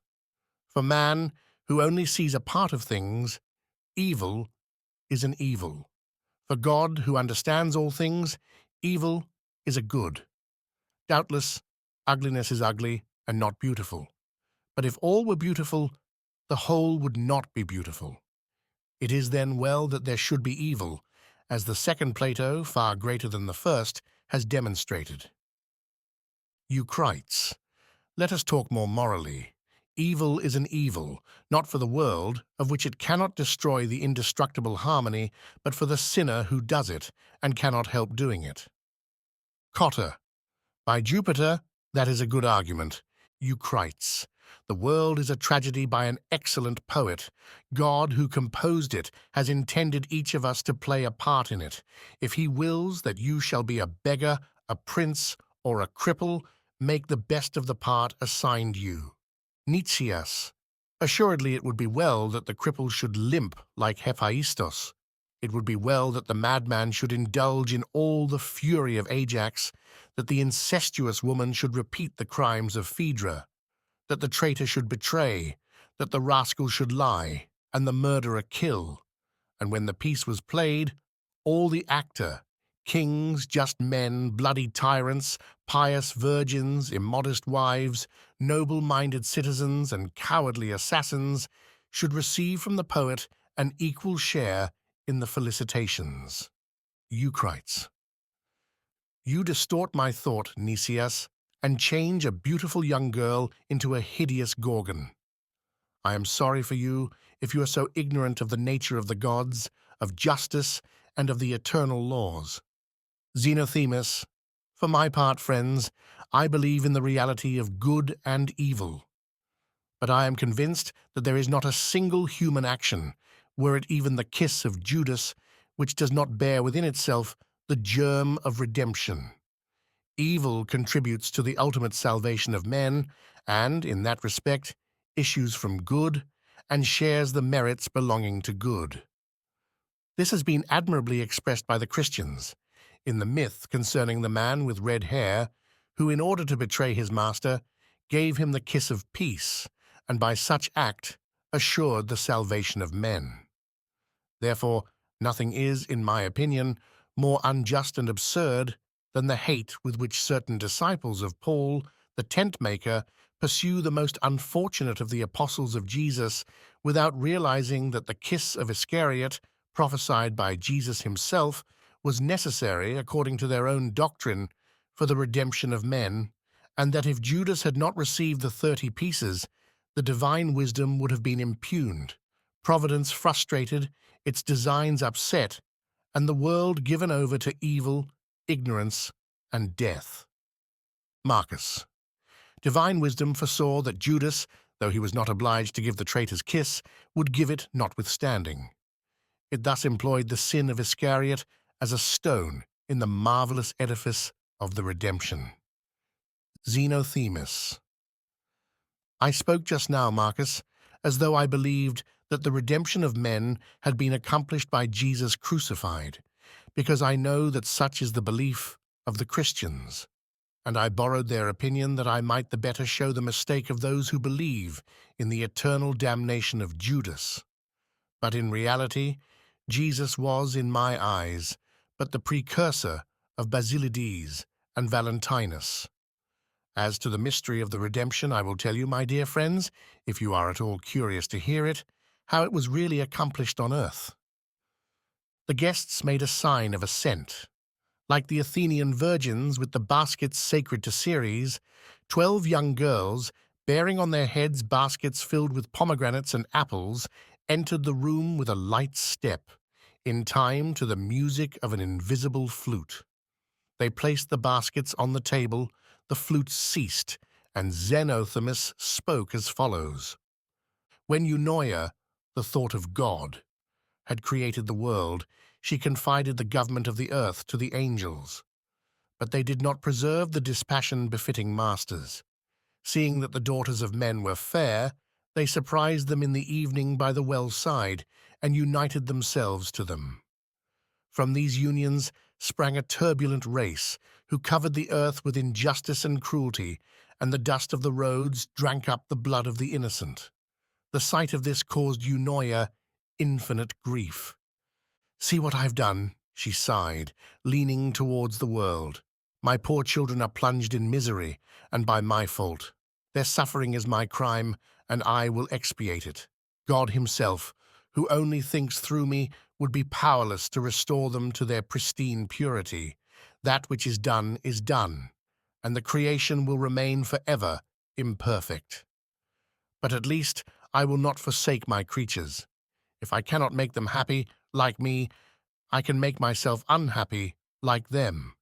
For man, who only sees a part of things, evil is an evil. For God, who understands all things, evil is a good. Doubtless, ugliness is ugly and not beautiful. But if all were beautiful, the whole would not be beautiful. It is then well that there should be evil, as the second Plato, far greater than the first, has demonstrated. Eucrites. Let us talk more morally. Evil is an evil, not for the world, of which it cannot destroy the indestructible harmony, but for the sinner who does it, and cannot help doing it. Cotta. By Jupiter, that is a good argument. Eucrites. The world is a tragedy by an excellent poet. God, who composed it, has intended each of us to play a part in it. If he wills that you shall be a beggar, a prince, or a cripple, make the best of the part assigned you. Nicias. Assuredly it would be well that the cripple should limp like Hephaestus. It would be well that the madman should indulge in all the fury of Ajax, that the incestuous woman should repeat the crimes of Phaedra, that the traitor should betray, that the rascal should lie, and the murderer kill. And when the piece was played, all the actor, kings, just men, bloody tyrants, pious virgins, immodest wives, noble-minded citizens, and cowardly assassins, should receive from the poet an equal share in the felicitations. Eucrites. You distort my thought, Nicias, and change a beautiful young girl into a hideous Gorgon. I am sorry for you if you are so ignorant of the nature of the gods, of justice, and of the eternal laws. Xenothemis. For my part, friends, I believe in the reality of good and evil. But I am convinced that there is not a single human action, were it even the kiss of Judas, which does not bear within itself the germ of redemption. Evil contributes to the ultimate salvation of men, and, in that respect, issues from good, and shares the merits belonging to good. This has been admirably expressed by the Christians, in the myth concerning the man with red hair, who, in order to betray his master, gave him the kiss of peace, and by such act assured the salvation of men. Therefore, nothing is, in my opinion, more unjust and absurd than the hate with which certain disciples of Paul, the tent-maker, pursue the most unfortunate of the apostles of Jesus without realizing that the kiss of Iscariot, prophesied by Jesus himself, was necessary, according to their own doctrine, for the redemption of men, and that if Judas had not received the 30 pieces, the divine wisdom would have been impugned, providence frustrated, its designs upset, and the world given over to evil, ignorance, and death. Marcus. Divine wisdom foresaw that Judas, though he was not obliged to give the traitor's kiss, would give it notwithstanding. It thus employed the sin of Iscariot as a stone in the marvelous edifice of the redemption. Xenothemis. I spoke just now, Marcus, as though I believed that the redemption of men had been accomplished by Jesus crucified, because I know that such is the belief of the Christians, and I borrowed their opinion that I might the better show the mistake of those who believe in the eternal damnation of Judas. But in reality, Jesus was, in my eyes, but the precursor of Basilides and Valentinus. As to the mystery of the redemption, I will tell you, my dear friends, if you are at all curious to hear it, how it was really accomplished on earth. The guests made a sign of assent. Like the Athenian virgins with the baskets sacred to Ceres, 12 young girls, bearing on their heads baskets filled with pomegranates and apples, entered the room with a light step, in time to the music of an invisible flute. They placed the baskets on the table, the flute ceased, and Xenothemis spoke as follows. When Eunoia, the thought of God, had created the world, she confided the government of the earth to the angels. But they did not preserve the dispassion befitting masters. Seeing that the daughters of men were fair, they surprised them in the evening by the well side, and united themselves to them. From these unions sprang a turbulent race, who covered the earth with injustice and cruelty, and the dust of the roads drank up the blood of the innocent. The sight of this caused Eunoia infinite grief. "See what I've done," she sighed, leaning towards the world. "My poor children are plunged in misery, and by my fault. Their suffering is my crime, and I will expiate it. God himself, who only thinks through me, would be powerless to restore them to their pristine purity. That which is done, and the creation will remain forever imperfect. But at least I will not forsake my creatures. If I cannot make them happy, like me, I can make myself unhappy, like them.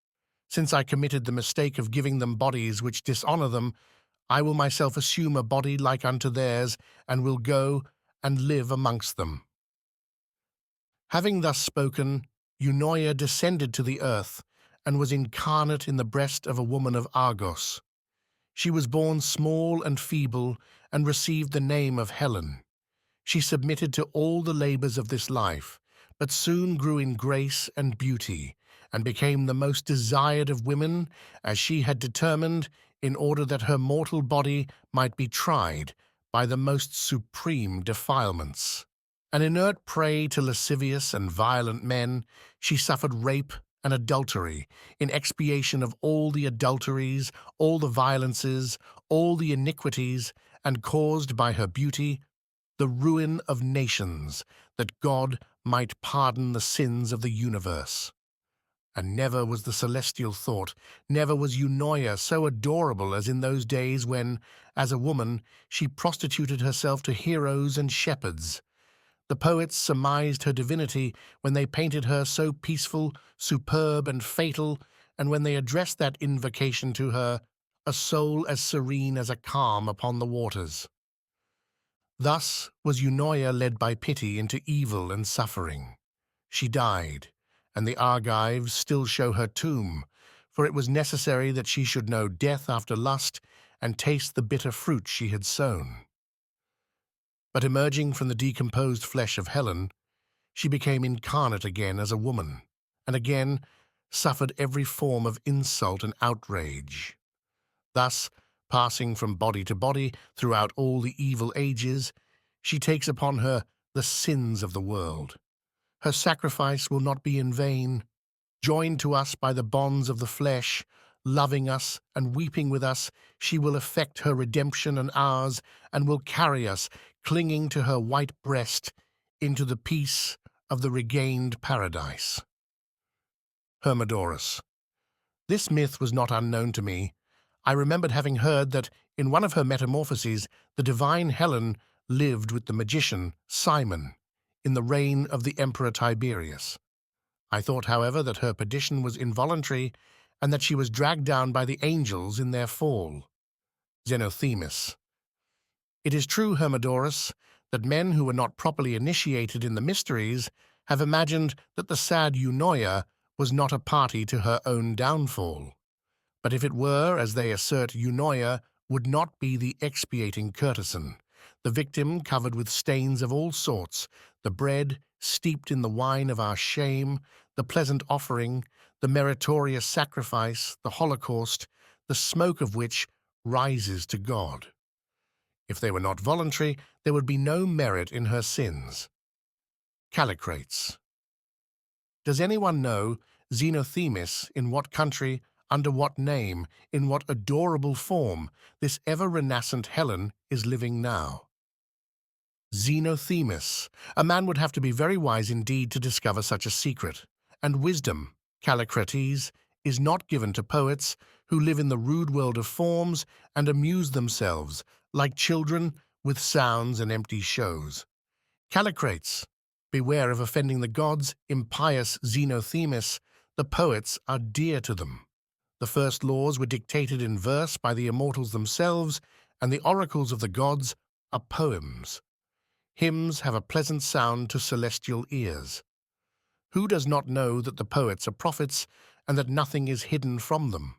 Since I committed the mistake of giving them bodies which dishonor them, I will myself assume a body like unto theirs, and will go and live amongst them. Having thus spoken, Eunoia descended to the earth, and was incarnate in the breast of a woman of Argos. She was born small and feeble, and received the name of Helen. She submitted to all the labors of this life, but soon grew in grace and beauty, and became the most desired of women, as she had determined, in order that her mortal body might be tried by the most supreme defilements. An inert prey to lascivious and violent men, she suffered rape and adultery in expiation of all the adulteries, all the violences, all the iniquities, and caused by her beauty the ruin of nations, that God might pardon the sins of the universe. And never was the celestial thought, never was Eunoia so adorable as in those days when, as a woman, she prostituted herself to heroes and shepherds. The poets surmised her divinity when they painted her so peaceful, superb, and fatal, and when they addressed that invocation to her, a soul as serene as a calm upon the waters. Thus was Eunoia led by pity into evil and suffering. She died, and the Argives still show her tomb, for it was necessary that she should know death after lust and taste the bitter fruit she had sown. But emerging from the decomposed flesh of Helen, she became incarnate again as a woman, and again suffered every form of insult and outrage. Thus, passing from body to body throughout all the evil ages, she takes upon her the sins of the world. Her sacrifice will not be in vain. Joined to us by the bonds of the flesh, loving us and weeping with us, she will effect her redemption and ours, and will carry us, clinging to her white breast, into the peace of the regained paradise. Hermodorus. This myth was not unknown to me. I remembered having heard that, in one of her metamorphoses, the divine Helen lived with the magician Simon, in the reign of the Emperor Tiberius. I thought, however, that her perdition was involuntary, and that she was dragged down by the angels in their fall. Xenothemis. It is true, Hermodorus, that men who were not properly initiated in the mysteries have imagined that the sad Eunoia was not a party to her own downfall. But if it were, as they assert, Eunoia would not be the expiating courtesan, the victim covered with stains of all sorts, the bread steeped in the wine of our shame, the pleasant offering, the meritorious sacrifice, the holocaust, the smoke of which rises to God. If they were not voluntary, there would be no merit in her sins. Callicrates. Does anyone know, Xenothemis, in what country, under what name, in what adorable form, this ever-renascent Helen is living now? Xenothemis. A man would have to be very wise indeed to discover such a secret. And wisdom, Callicrates, is not given to poets who live in the rude world of forms and amuse themselves, like children, with sounds and empty shows. Callicrates, beware of offending the gods, impious Xenothemis. The poets are dear to them. The first laws were dictated in verse by the immortals themselves, and the oracles of the gods are poems. Hymns have a pleasant sound to celestial ears. Who does not know that the poets are prophets, and that nothing is hidden from them?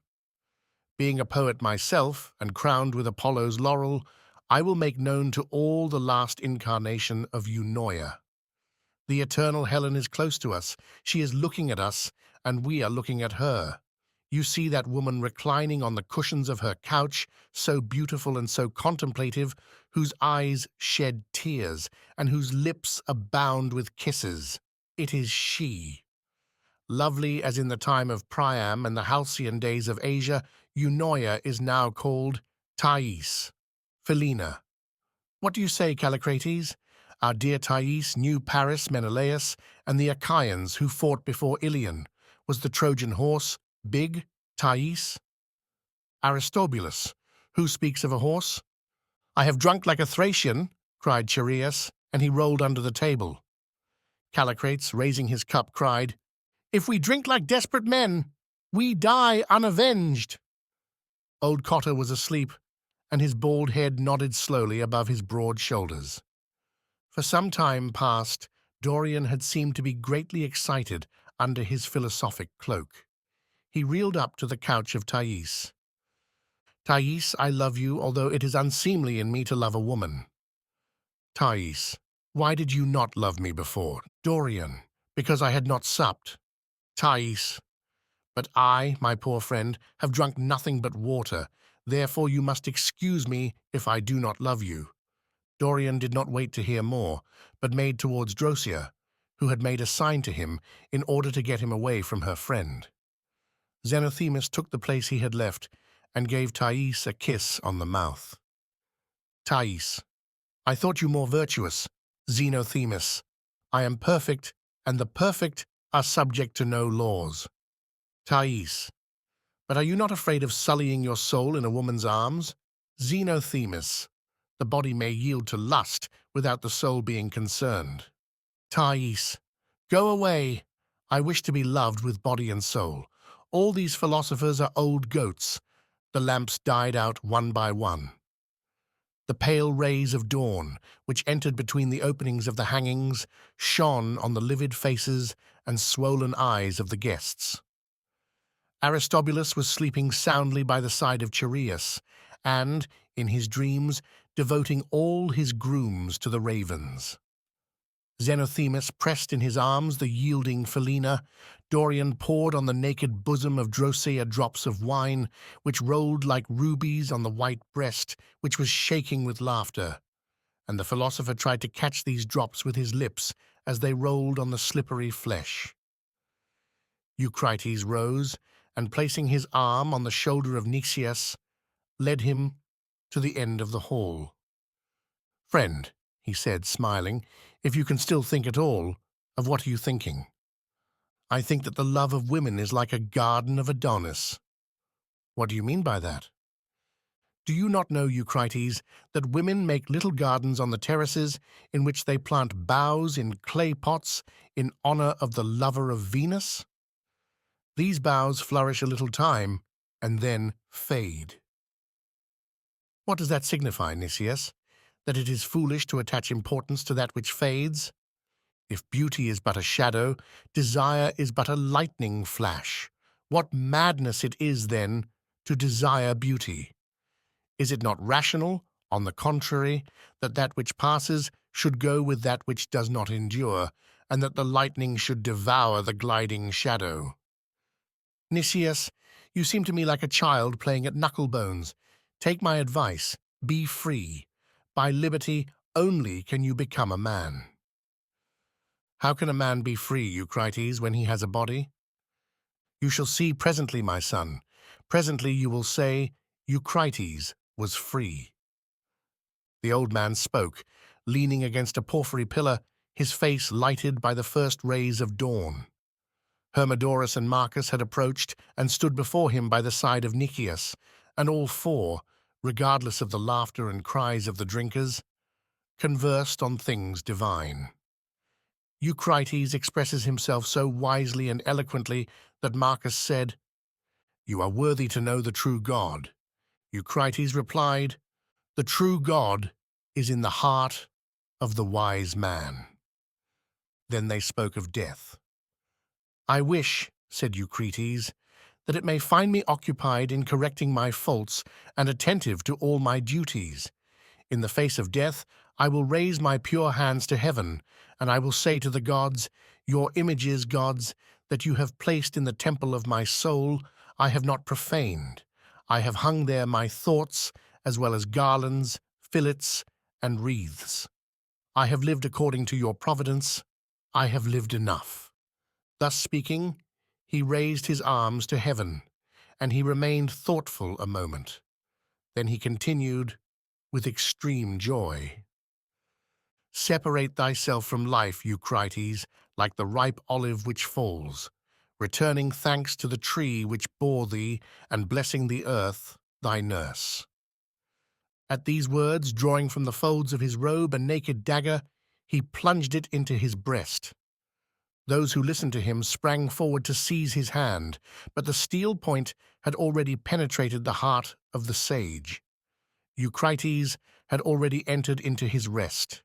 Being a poet myself, and crowned with Apollo's laurel, I will make known to all the last incarnation of Eunoia. The eternal Helen is close to us. She is looking at us, and we are looking at her. You see that woman reclining on the cushions of her couch, so beautiful and so contemplative, whose eyes shed tears, and whose lips abound with kisses. It is she. Lovely as in the time of Priam and the halcyon days of Asia, Eunoia is now called THAIS, Philaena. What do you say, Callicrates? Our dear Thais knew Paris, Menelaus, and the Achaeans who fought before Ilion. Was the Trojan horse big, Thais? Aristobulus. Who speaks of a horse? I have drunk like a Thracian, cried Chaereas, and he rolled under the table. Callicrates, raising his cup, cried, If we drink like desperate men, we die unavenged. Old Cotta was asleep, and his bald head nodded slowly above his broad shoulders. For some time past, Dorian had seemed to be greatly excited under his philosophic cloak. He reeled up to the couch of Thais. Thais, I love you, although it is unseemly in me to love a woman. Thais, why did you not love me before? Dorian, because I had not supped. Thais, but I, my poor friend, have drunk nothing but water. Therefore you must excuse me if I do not love you. Dorian did not wait to hear more, but made towards Drosea, who had made a sign to him in order to get him away from her friend. Xenothemis took the place he had left and gave Thais a kiss on the mouth. Thais, I thought you more virtuous. Xenothemis, I am perfect, and the perfect are subject to no laws. Thais, but are you not afraid of sullying your soul in a woman's arms? Xenothemis, the body may yield to lust without the soul being concerned. Thais, go away. I wish to be loved with body and soul. All these philosophers are old goats. The lamps died out one by one. The pale rays of dawn, which entered between the openings of the hangings, shone on the livid faces and swollen eyes of the guests. Aristobulus was sleeping soundly by the side of Chaereas, and, in his dreams, devoting all his grooms to the ravens. Xenothemis pressed in his arms the yielding Philaena. Dorian poured on the naked bosom of Drosea drops of wine, which rolled like rubies on the white breast, which was shaking with laughter. And the philosopher tried to catch these drops with his lips as they rolled on the slippery flesh. Eucrites rose, and placing his arm on the shoulder of Nicias, led him to the end of the hall. Friend, he said, smiling, if you can still think at all, of what are you thinking? I think that the love of women is like a garden of Adonis. What do you mean by that? Do you not know, Eucrites, that women make little gardens on the terraces in which they plant boughs in clay pots in honor of the lover of Venus? These boughs flourish a little time and then fade. What does that signify, Nicias? That it is foolish to attach importance to that which fades? If beauty is but a shadow, desire is but a lightning flash. What madness it is, then, to desire beauty! Is it not rational, on the contrary, that that which passes should go with that which does not endure, and that the lightning should devour the gliding shadow? Nicias, you seem to me like a child playing at knucklebones. Take my advice, be free. By liberty only can you become a man. How can a man be free, Eucrites, when he has a body? You shall see presently, my son. Presently you will say, Eucrites was free. The old man spoke, leaning against a porphyry pillar, his face lighted by the first rays of dawn. Hermodorus and Marcus had approached and stood before him by the side of Nicias, and all four, regardless of the laughter and cries of the drinkers, conversed on things divine. Eucrites expresses himself so wisely and eloquently that Marcus said, You are worthy to know the true God. Eucrites replied, The true God is in the heart of the wise man. Then they spoke of death. I wish, said Eucrites, that it may find me occupied in correcting my faults and attentive to all my duties. In the face of death, I will raise my pure hands to heaven, and I will say to the gods, Your images, gods, that you have placed in the temple of my soul, I have not profaned. I have hung there my thoughts, as well as garlands, fillets, and wreaths. I have lived according to your providence. I have lived enough. Thus speaking, he raised his arms to heaven, and he remained thoughtful a moment. Then he continued, with extreme joy, Separate thyself from life, Eucrites, like the ripe olive which falls, returning thanks to the tree which bore thee, and blessing the earth, thy nurse. At these words, drawing from the folds of his robe a naked dagger, he plunged it into his breast. Those who listened to him sprang forward to seize his hand, but the steel point had already penetrated the heart of the sage. Eucrites had already entered into his rest.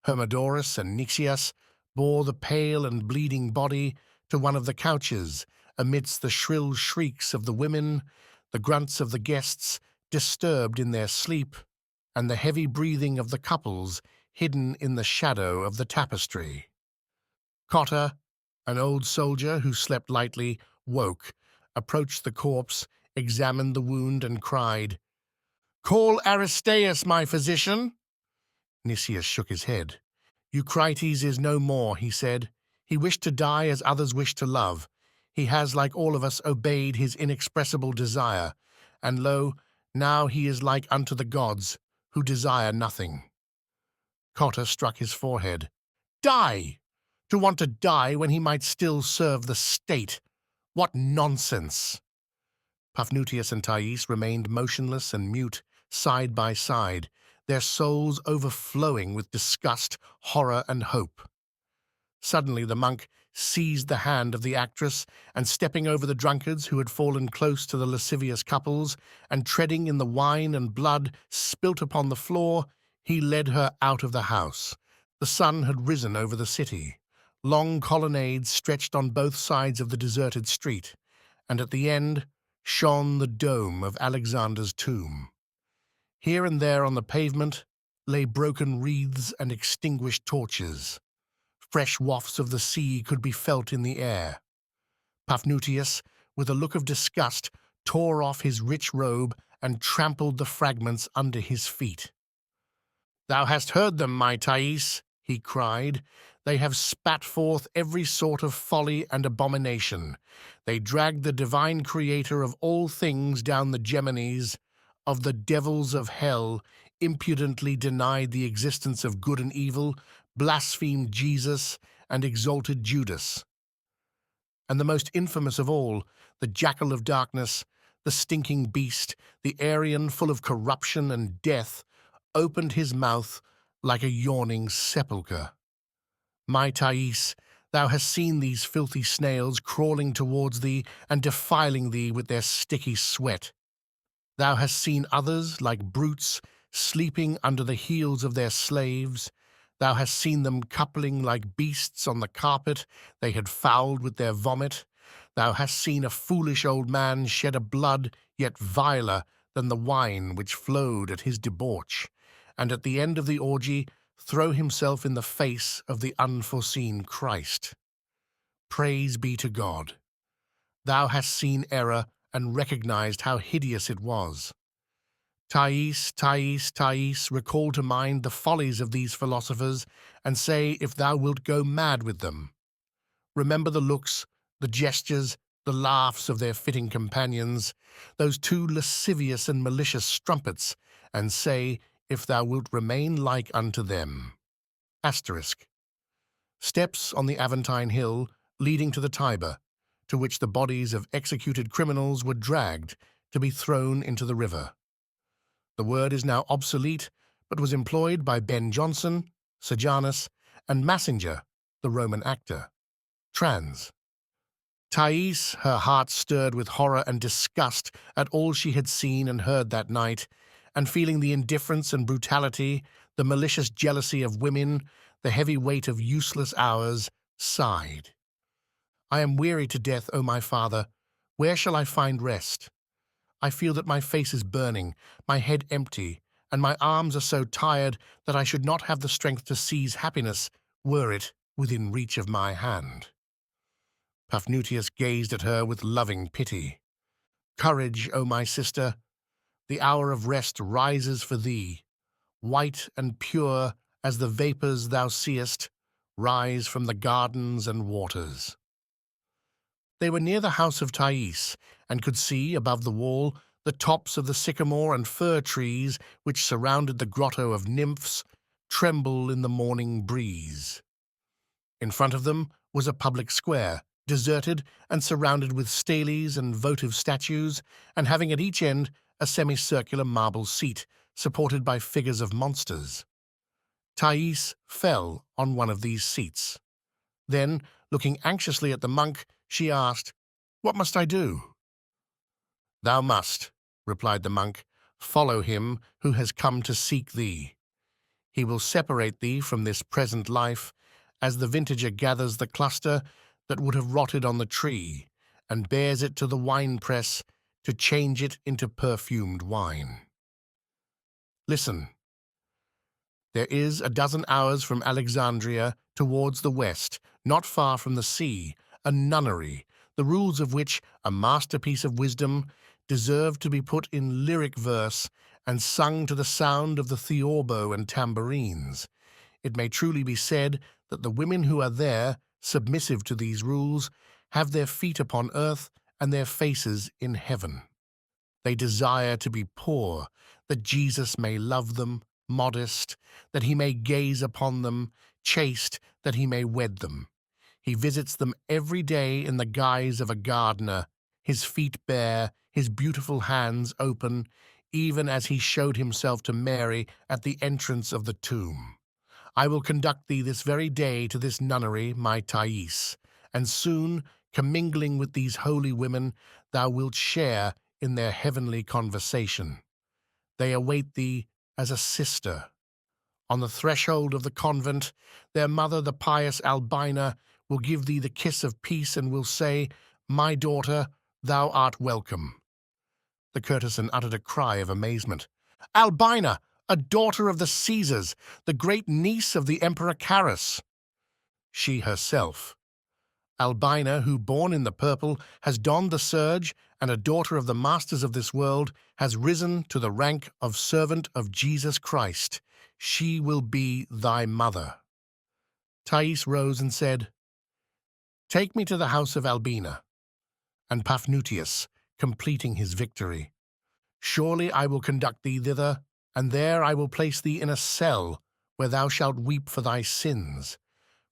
Hermodorus and Nixias bore the pale and bleeding body to one of the couches, amidst the shrill shrieks of the women, the grunts of the guests disturbed in their sleep, and the heavy breathing of the couples hidden in the shadow of the tapestry. Cotta, an old soldier who slept lightly, woke, approached the corpse, examined the wound, and cried, "Call Aristaeus, my physician." Nicias shook his head. "Eucrites is no more," he said. "He wished to die as others wish to love. He has, like all of us, obeyed his inexpressible desire, and lo, now he is like unto the gods, who desire nothing." Cotta struck his forehead. "Die! To want to die when he might still serve the state! What nonsense!" Paphnutius and Thais remained motionless and mute, side by side, their souls overflowing with disgust, horror, and hope. Suddenly the monk seized the hand of the actress, and stepping over the drunkards who had fallen close to the lascivious couples, and treading in the wine and blood spilt upon the floor, he led her out of the house. The sun had risen over the city. Long colonnades stretched on both sides of the deserted street, and at the end shone the dome of Alexander's tomb. Here and there on the pavement lay broken wreaths and extinguished torches. Fresh wafts of the sea could be felt in the air. Paphnutius, with a look of disgust, tore off his rich robe and trampled the fragments under his feet. "Thou hast heard them, my Thais," he cried. "They have spat forth every sort of folly and abomination. They dragged the divine creator of all things down the Gemines, of the devils of hell, impudently denied the existence of good and evil, blasphemed Jesus, and exalted Judas. And the most infamous of all, the jackal of darkness, the stinking beast, the Aryan full of corruption and death, opened his mouth like a yawning sepulchre. My Thais, thou hast seen these filthy snails crawling towards thee and defiling thee with their sticky sweat. Thou hast seen others, like brutes, sleeping under the heels of their slaves. Thou hast seen them coupling like beasts on the carpet they had fouled with their vomit. Thou hast seen a foolish old man shed a blood yet viler than the wine which flowed at his debauch, and at the end of the orgy throw himself in the face of the unforeseen Christ. Praise be to God. Thou hast seen error and recognized how hideous it was. Thais, Thais, Thais, recall to mind the follies of these philosophers, and say if thou wilt go mad with them. Remember the looks, the gestures, the laughs of their fitting companions, those two lascivious and malicious strumpets, and say if thou wilt remain like unto them. Asterisk. Steps on the Aventine Hill leading to the Tiber, to which the bodies of executed criminals were dragged to be thrown into the river. The word is now obsolete, but was employed by Ben Jonson, Sejanus, and Massinger, the Roman actor. Trans. Thais, her heart stirred with horror and disgust at all she had seen and heard that night, and feeling the indifference and brutality, the malicious jealousy of women, the heavy weight of useless hours, sighed. I am weary to death, O my father. Where shall I find rest? I feel that my face is burning, my head empty, and my arms are so tired that I should not have the strength to seize happiness were it within reach of my hand. Paphnutius gazed at her with loving pity. Courage, O my sister. The hour of rest rises for thee. White and pure as the vapors thou seest rise from the gardens and waters. They were near the house of Thais, and could see, above the wall, the tops of the sycamore and fir trees which surrounded the grotto of nymphs tremble in the morning breeze. In front of them was a public square, deserted and surrounded with stelaes and votive statues, and having at each end a semicircular marble seat, supported by figures of monsters. Thais fell on one of these seats. Then, looking anxiously at the monk, she asked, "What must I do?" "Thou must," replied the monk, "follow him who has come to seek thee. He will separate thee from this present life, as the vintager gathers the cluster that would have rotted on the tree, and bears it to the winepress to change it into perfumed wine. Listen. There is 12 hours from Alexandria towards the west, not far from the sea, a nunnery, the rules of which, a masterpiece of wisdom, deserve to be put in lyric verse and sung to the sound of the theorbo and tambourines. It may truly be said that the women who are there, submissive to these rules, have their feet upon earth and their faces in heaven. They desire to be poor, that Jesus may love them, modest, that he may gaze upon them, chaste, that he may wed them. He visits them every day in the guise of a gardener, his feet bare, his beautiful hands open, even as he showed himself to Mary at the entrance of the tomb. I will conduct thee this very day to this nunnery, my Thais, and soon, commingling with these holy women, thou wilt share in their heavenly conversation. They await thee as a sister. On the threshold of the convent, their mother, the pious Albina, will give thee the kiss of peace and will say, "My daughter, thou art welcome." The courtesan uttered a cry of amazement. "Albina, a daughter of the Caesars, the great niece of the Emperor Carus." She herself. Albina, who, born in the purple, has donned the serge, and a daughter of the masters of this world, has risen to the rank of servant of Jesus Christ. She will be thy mother. Thais rose and said, "Take me to the house of Albina." And Paphnutius, completing his victory, "Surely I will conduct thee thither, and there I will place thee in a cell, where thou shalt weep for thy sins.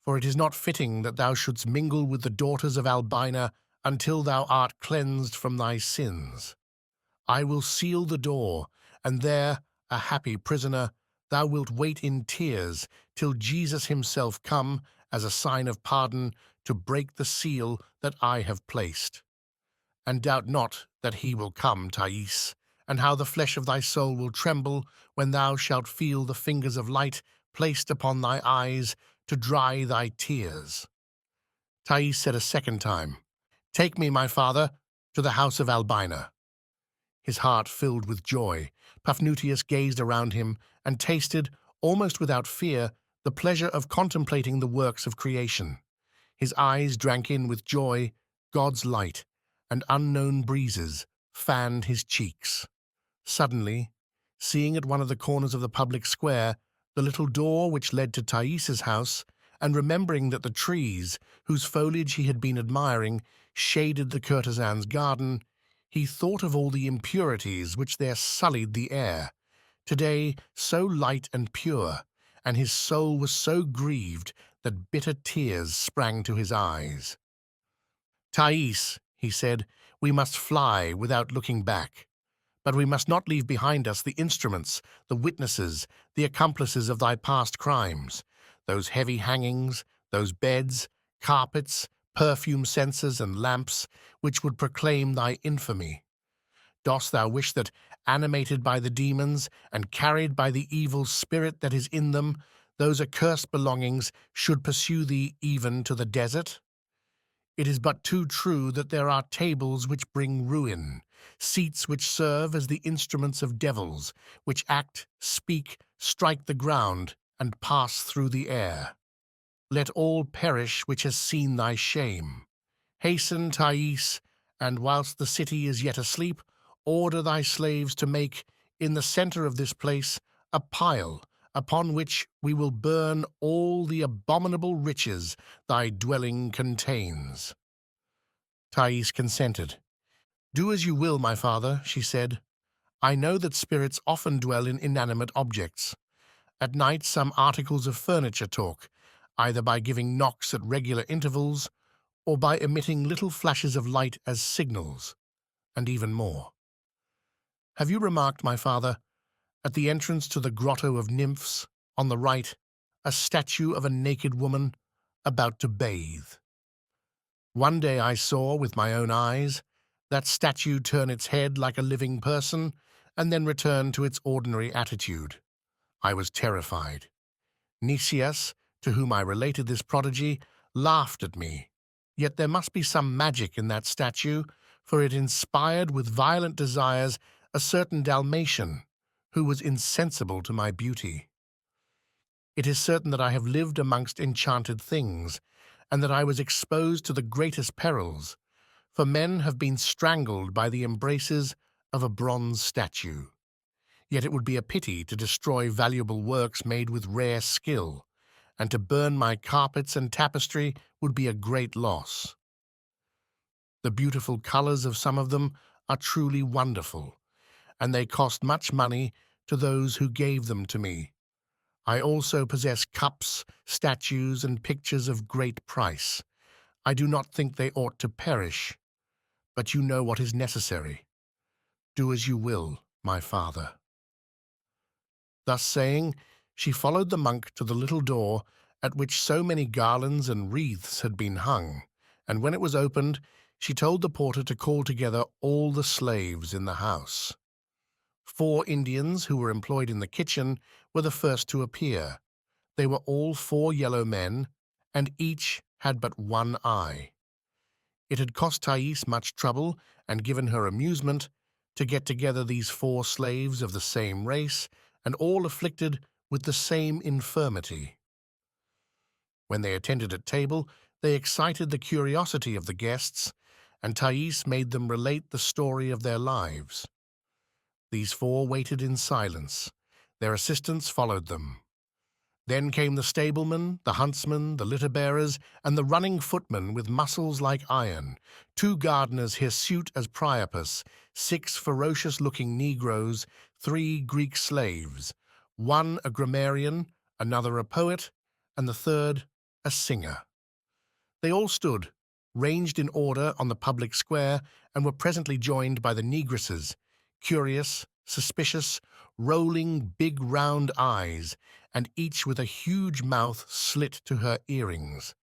For it is not fitting that thou shouldst mingle with the daughters of Albina until thou art cleansed from thy sins. I will seal the door, and there, a happy prisoner, thou wilt wait in tears till Jesus himself come, as a sign of pardon, to break the seal that I have placed. And doubt not that he will come, Thais, and how the flesh of thy soul will tremble when thou shalt feel the fingers of light placed upon thy eyes to dry thy tears." Thais said a second time, "Take me, my father, to the house of Albina." His heart filled with joy, Paphnutius gazed around him and tasted, almost without fear, the pleasure of contemplating the works of creation. His eyes drank in with joy God's light, and unknown breezes fanned his cheeks. Suddenly, seeing at one of the corners of the public square the little door which led to Thais's house, and remembering that the trees, whose foliage he had been admiring, shaded the courtesan's garden, he thought of all the impurities which there sullied the air, today so light and pure, and his soul was so grieved that bitter tears sprang to his eyes. "Thais," he said, "we must fly without looking back. But we must not leave behind us the instruments, the witnesses, the accomplices of thy past crimes, those heavy hangings, those beds, carpets, perfume censers, and lamps, which would proclaim thy infamy. Dost thou wish that, animated by the demons, and carried by the evil spirit that is in them, those accursed belongings should pursue thee even to the desert? It is but too true that there are tables which bring ruin, seats which serve as the instruments of devils, which act, speak, strike the ground, and pass through the air. Let all perish which has seen thy shame. Hasten, Thais, and whilst the city is yet asleep, order thy slaves to make, in the center of this place, a pile, upon which we will burn all the abominable riches thy dwelling contains." Thais consented. "Do as you will, my father," she said. "I know that spirits often dwell in inanimate objects. At night some articles of furniture talk, either by giving knocks at regular intervals or by emitting little flashes of light as signals, and even more. Have you remarked, my father, At the entrance to the grotto of nymphs, on the right, a statue of a naked woman about to bathe. One day I saw, with my own eyes, that statue turn its head like a living person and then return to its ordinary attitude. I was terrified. Nicias, to whom I related this prodigy, laughed at me. Yet there must be some magic in that statue, for it inspired with violent desires a certain Dalmatian, who was insensible to my beauty. It is certain that I have lived amongst enchanted things, and that I was exposed to the greatest perils, for men have been strangled by the embraces of a bronze statue. Yet it would be a pity to destroy valuable works made with rare skill, and to burn my carpets and tapestry would be a great loss. The beautiful colors of some of them are truly wonderful, and they cost much money to those who gave them to me. I also possess cups, statues, and pictures of great price. I do not think they ought to perish, but you know what is necessary. Do as you will, my father." Thus saying, she followed the monk to the little door at which so many garlands and wreaths had been hung, and when it was opened, she told the porter to call together all the slaves in the house. 4 Indians who were employed in the kitchen were the first to appear. They were all 4 yellow men, and each had but one eye. It had cost Thais much trouble and given her amusement to get together these 4 slaves of the same race, and all afflicted with the same infirmity. When they attended at table, they excited the curiosity of the guests, and Thais made them relate the story of their lives. These 4 waited in silence. Their assistants followed them. Then came the stablemen, the huntsmen, the litter-bearers, and the running footmen with muscles like iron, 2 gardeners hirsute as Priapus, 6 ferocious-looking Negroes, 3 Greek slaves, 1 a grammarian, another a poet, and the 3rd a singer. They all stood, ranged in order on the public square, and were presently joined by the negresses, curious, suspicious, rolling big round eyes, and each with a huge mouth slit to her earrings.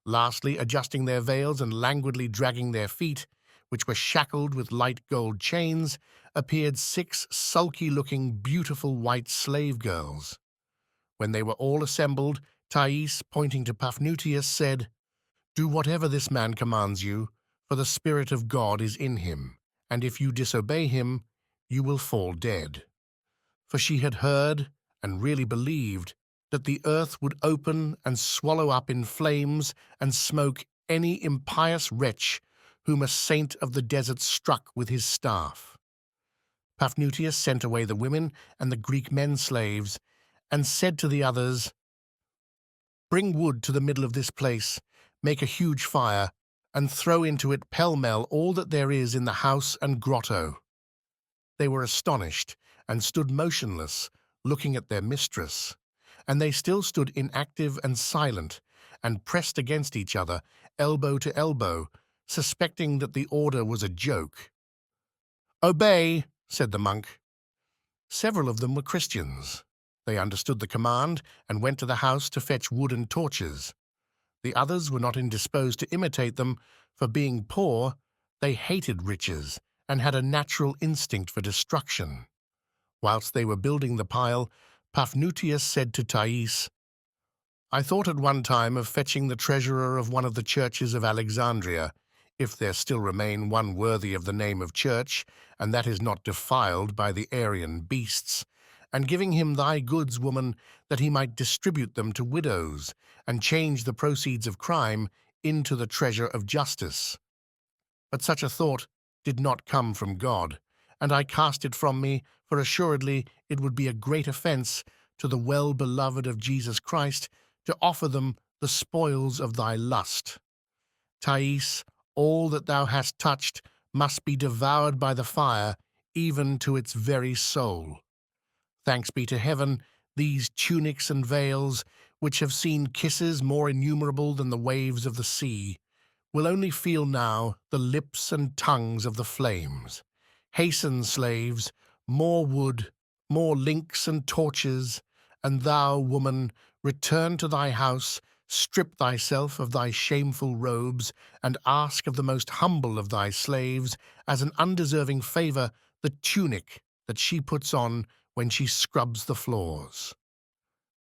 Lastly, adjusting their veils and languidly dragging their feet, which were shackled with light gold chains, appeared 6 sulky-looking, beautiful white slave girls. When they were all assembled, Thais, pointing to Paphnutius, said, "Do whatever this man commands you, for the Spirit of God is in him, and if you disobey him, you will fall dead." For she had heard, and really believed, that the earth would open and swallow up in flames and smoke any impious wretch whom a saint of the desert struck with his staff. Paphnutius sent away the women and the Greek men slaves, and said to the others, "Bring wood to the middle of this place, make a huge fire, and throw into it pell-mell all that there is in the house and grotto." They were astonished, and stood motionless, looking at their mistress, and they still stood inactive and silent, and pressed against each other, elbow to elbow, suspecting that the order was a joke. "Obey," said the monk. Several of them were Christians. They understood the command, and went to the house to fetch wood and torches. The others were not indisposed to imitate them, for being poor, they hated riches, and had a natural instinct for destruction. Whilst they were building the pile, Paphnutius said to Thais, "I thought at one time of fetching the treasurer of one of the churches of Alexandria, if there still remain one worthy of the name of church, and that is not defiled by the Aryan beasts, and giving him thy goods, woman, that he might distribute them to widows, and change the proceeds of crime into the treasure of justice. But such a thought did not come from God, and I cast it from me, for assuredly it would be a great offense to the well-beloved of Jesus Christ to offer them the spoils of thy lust. Thais, all that thou hast touched must be devoured by the fire, even to its very soul. Thanks be to heaven, these tunics and veils, which have seen kisses more innumerable than the waves of the sea, will only feel now the lips and tongues of the flames. Hasten, slaves, more wood, More links and torches, and thou, woman, return to thy house, strip thyself of thy shameful robes, and ask of the most humble of thy slaves, as an undeserving favour, the tunic that she puts on when she scrubs the floors.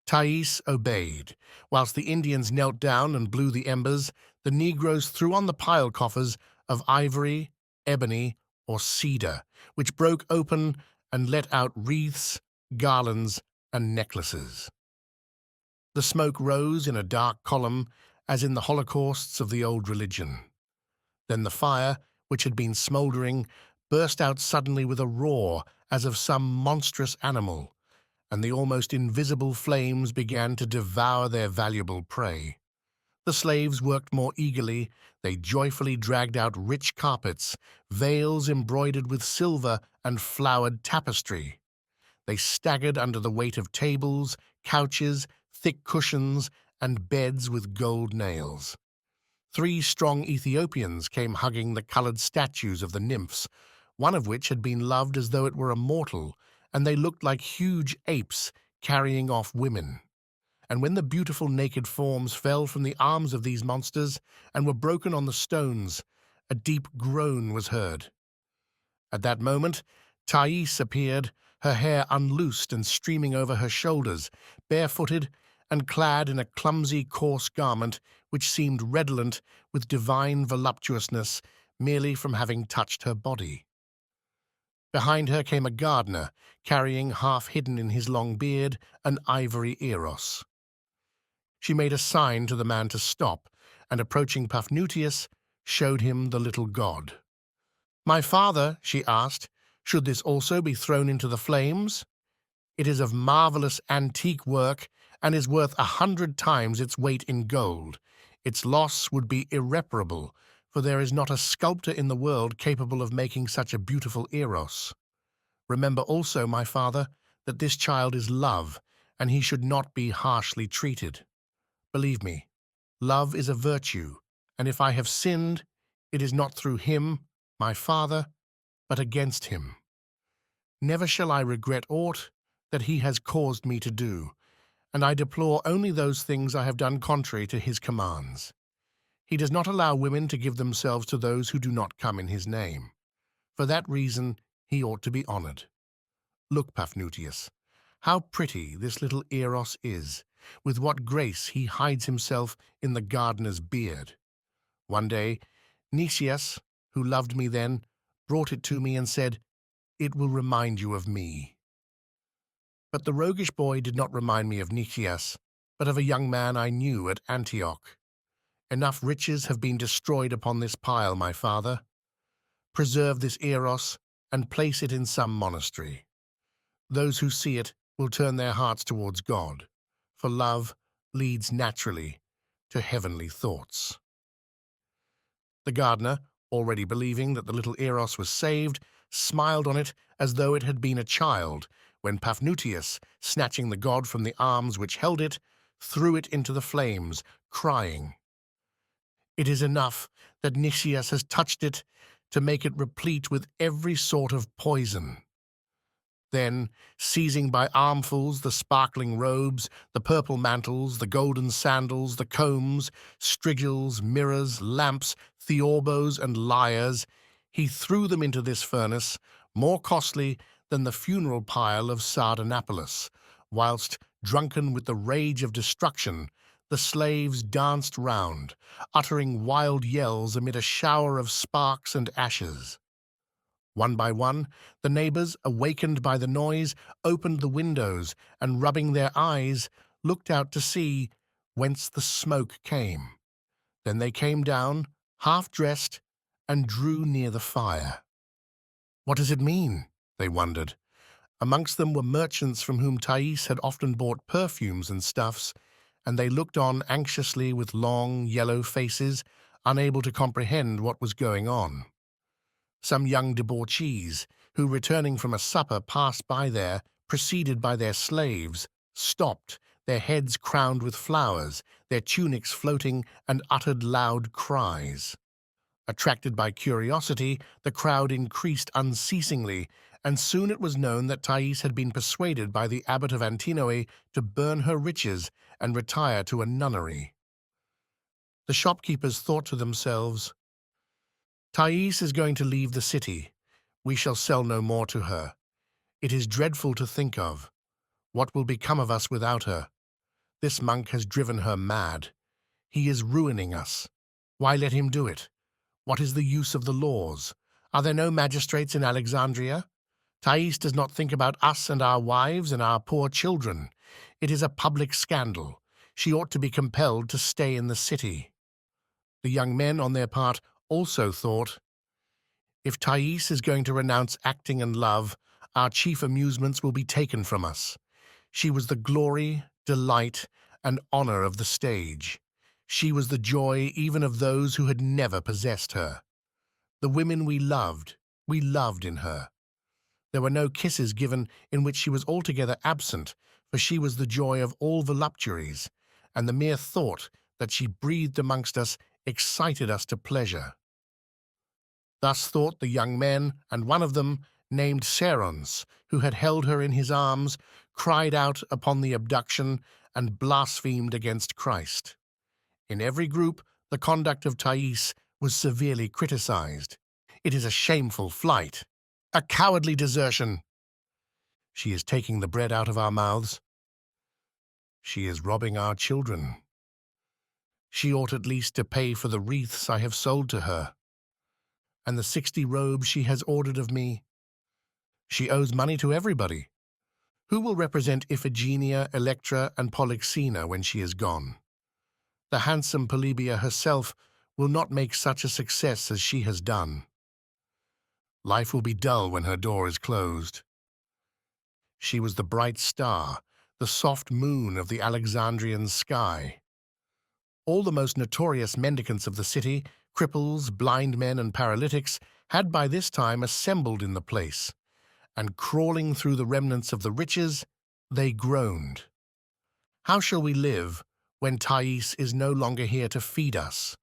Thais obeyed. Whilst the Indians knelt down and blew the embers, the Negroes threw on the pile coffers of ivory, ebony, or cedar, which broke open and let out wreaths, garlands, and necklaces. The smoke rose in a dark column, as in the holocausts of the old religion. Then the fire, which had been smouldering, burst out suddenly with a roar as of some monstrous animal, and the almost invisible flames began to devour their valuable prey. The slaves worked more eagerly. They joyfully dragged out rich carpets, veils embroidered with silver and flowered tapestry. They staggered under the weight of tables, couches, thick cushions, and beds with gold nails. 3 strong Ethiopians came hugging the coloured statues of the nymphs, one of which had been loved as though it were a mortal, and they looked like huge apes carrying off women. And when the beautiful naked forms fell from the arms of these monsters and were broken on the stones, a deep groan was heard. At that moment, Thais appeared, her hair unloosed and streaming over her shoulders, barefooted and clad in a clumsy, coarse garment which seemed redolent with divine voluptuousness merely from having touched her body. Behind her came a gardener, carrying, half hidden in his long beard, an ivory eros. She made a sign to the man to stop, and approaching Paphnutius, showed him the little god. "My father," she asked, "should this also be thrown into the flames? It is of marvellous antique work, and is worth 100 times its weight in gold. Its loss would be irreparable, for there is not a sculptor in the world capable of making such a beautiful eros. Remember also, my father, that this child is love, and he should not be harshly treated. Believe me, love is a virtue, and if I have sinned, it is not through him, my father, but against him. Never shall I regret aught that he has caused me to do, and I deplore only those things I have done contrary to his commands. He does not allow women to give themselves to those who do not come in his name. For that reason he ought to be honoured. Look, Paphnutius, how pretty this little eros is, with what grace he hides himself in the gardener's beard. One day, Nicias, who loved me then, brought it to me and said, 'It will remind you of me.' But the roguish boy did not remind me of Nicias, but of a young man I knew at Antioch. Enough riches have been destroyed upon this pile, my father. Preserve this eros and place it in some monastery. Those who see it will turn their hearts towards God, for love leads naturally to heavenly thoughts." The gardener, already believing that the little eros was saved, smiled on it as though it had been a child, when Paphnutius, snatching the god from the arms which held it, threw it into the flames, crying, "It is enough that Nicias has touched it to make it replete with every sort of poison." Then, seizing by armfuls the sparkling robes, the purple mantles, the golden sandals, the combs, strigils, mirrors, lamps, theorbos, and lyres, he threw them into this furnace, more costly than the funeral pile of Sardanapalus, whilst, drunken with the rage of destruction, the slaves danced round, uttering wild yells amid a shower of sparks and ashes. One by one, the neighbours, awakened by the noise, opened the windows, and rubbing their eyes, looked out to see whence the smoke came. Then they came down, half-dressed, and drew near the fire. "What does it mean?" they wondered. Amongst them were merchants from whom Thais had often bought perfumes and stuffs, and they looked on anxiously with long, yellow faces, unable to comprehend what was going on. Some young debauchees, who, returning from a supper, passed by there, preceded by their slaves, stopped, their heads crowned with flowers, their tunics floating, and uttered loud cries. Attracted by curiosity, the crowd increased unceasingly, and soon it was known that Thais had been persuaded by the abbot of Antinoe to burn her riches and retire to a nunnery. The shopkeepers thought to themselves, "Thais is going to leave the city. We shall sell no more to her. It is dreadful to think of. What will become of us without her? This monk has driven her mad. He is ruining us. Why let him do it? What is the use of the laws? Are there no magistrates in Alexandria? Thais does not think about us and our wives and our poor children. It is a public scandal. She ought to be compelled to stay in the city." The young men, on their part, also thought, "If Thais is going to renounce acting and love, our chief amusements will be taken from us. She was the glory, delight, and honor of the stage. She was the joy even of those who had never possessed her. The women we loved in her. There were no kisses given in which she was altogether absent, for she was the joy of all voluptuaries, and the mere thought that she breathed amongst us excited us to pleasure." Thus thought the young men, and one of them, named Cerons, who had held her in his arms, cried out upon the abduction and blasphemed against Christ. In every group, the conduct of Thais was severely criticized. "It is a shameful flight, a cowardly desertion. She is taking the bread out of our mouths. She is robbing our children. She ought at least to pay for the wreaths I have sold to her, and the 60 robes she has ordered of me. She owes money to everybody. Who will represent Iphigenia, Electra, and Polyxena when she is gone? The handsome Polybia herself will not make such a success as she has done. Life will be dull when her door is closed. She was the bright star, the soft moon of the Alexandrian sky. All the most notorious mendicants of the city, cripples, blind men, and paralytics, had by this time assembled in the place, and crawling through the remnants of the riches, they groaned. How shall we live when Thais is no longer here to feed us?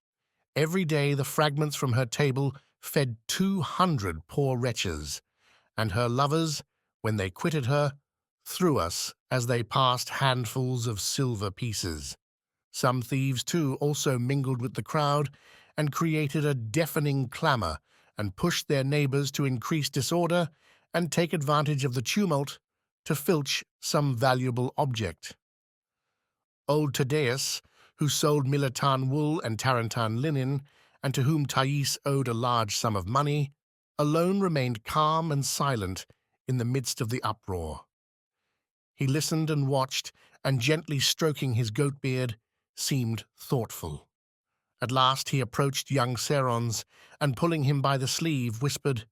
Every day the fragments from her table fed 200 poor wretches, and her lovers, when they quitted her, threw us as they passed handfuls of silver pieces. Some thieves, too, also mingled with the crowd and created a deafening clamor and pushed their neighbors to increase disorder and take advantage of the tumult to filch some valuable object. Old Thaddeus, who sold Miletan wool and Tarentan linen, and to whom Thais owed a large sum of money, alone remained calm and silent in the midst of the uproar. He listened and watched, and gently stroking his goat beard, seemed thoughtful. At last he approached young Cerons, and pulling him by the sleeve, whispered,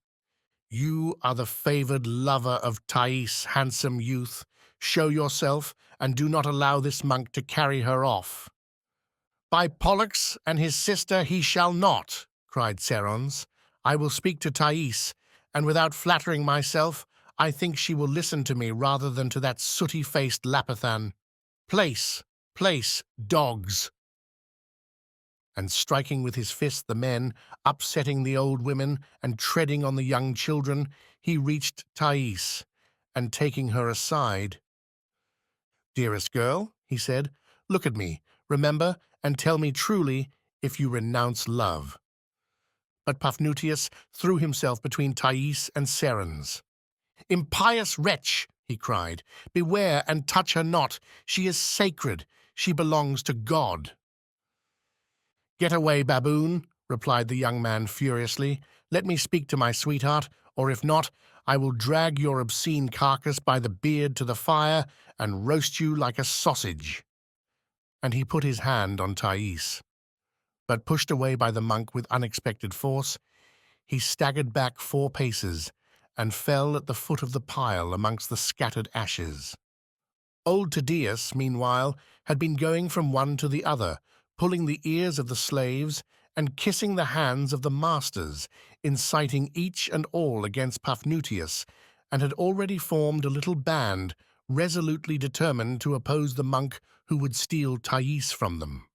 "You are the favored lover of Thais, handsome youth. Show yourself, and do not allow this monk to carry her off." "By Pollux and his sister he shall not," cried Cerons. "I will speak to Thais, and without flattering myself, I think she will listen to me rather than to that sooty-faced Lapithan. Place, dogs!" And striking with his fist the men, upsetting the old women, and treading on the young children, he reached Thais, and taking her aside, "Dearest girl," he said, "look at me, remember, and tell me truly if you renounce love." But Paphnutius threw himself between Thais and Cerons. "Impious wretch!" he cried. "Beware and touch her not. She is sacred. She belongs to God." "Get away, baboon," replied the young man furiously. "Let me speak to my sweetheart, or if not, I will drag your obscene carcass by the beard to the fire and roast you like a sausage." And he put his hand on Thais. But pushed away by the monk with unexpected force, he staggered back 4 paces and fell at the foot of the pile amongst the scattered ashes. Old Thaddeus, meanwhile, had been going from one to the other, pulling the ears of the slaves and kissing the hands of the masters, inciting each and all against Paphnutius, and had already formed a little band resolutely determined to oppose the monk who would steal Thais from them.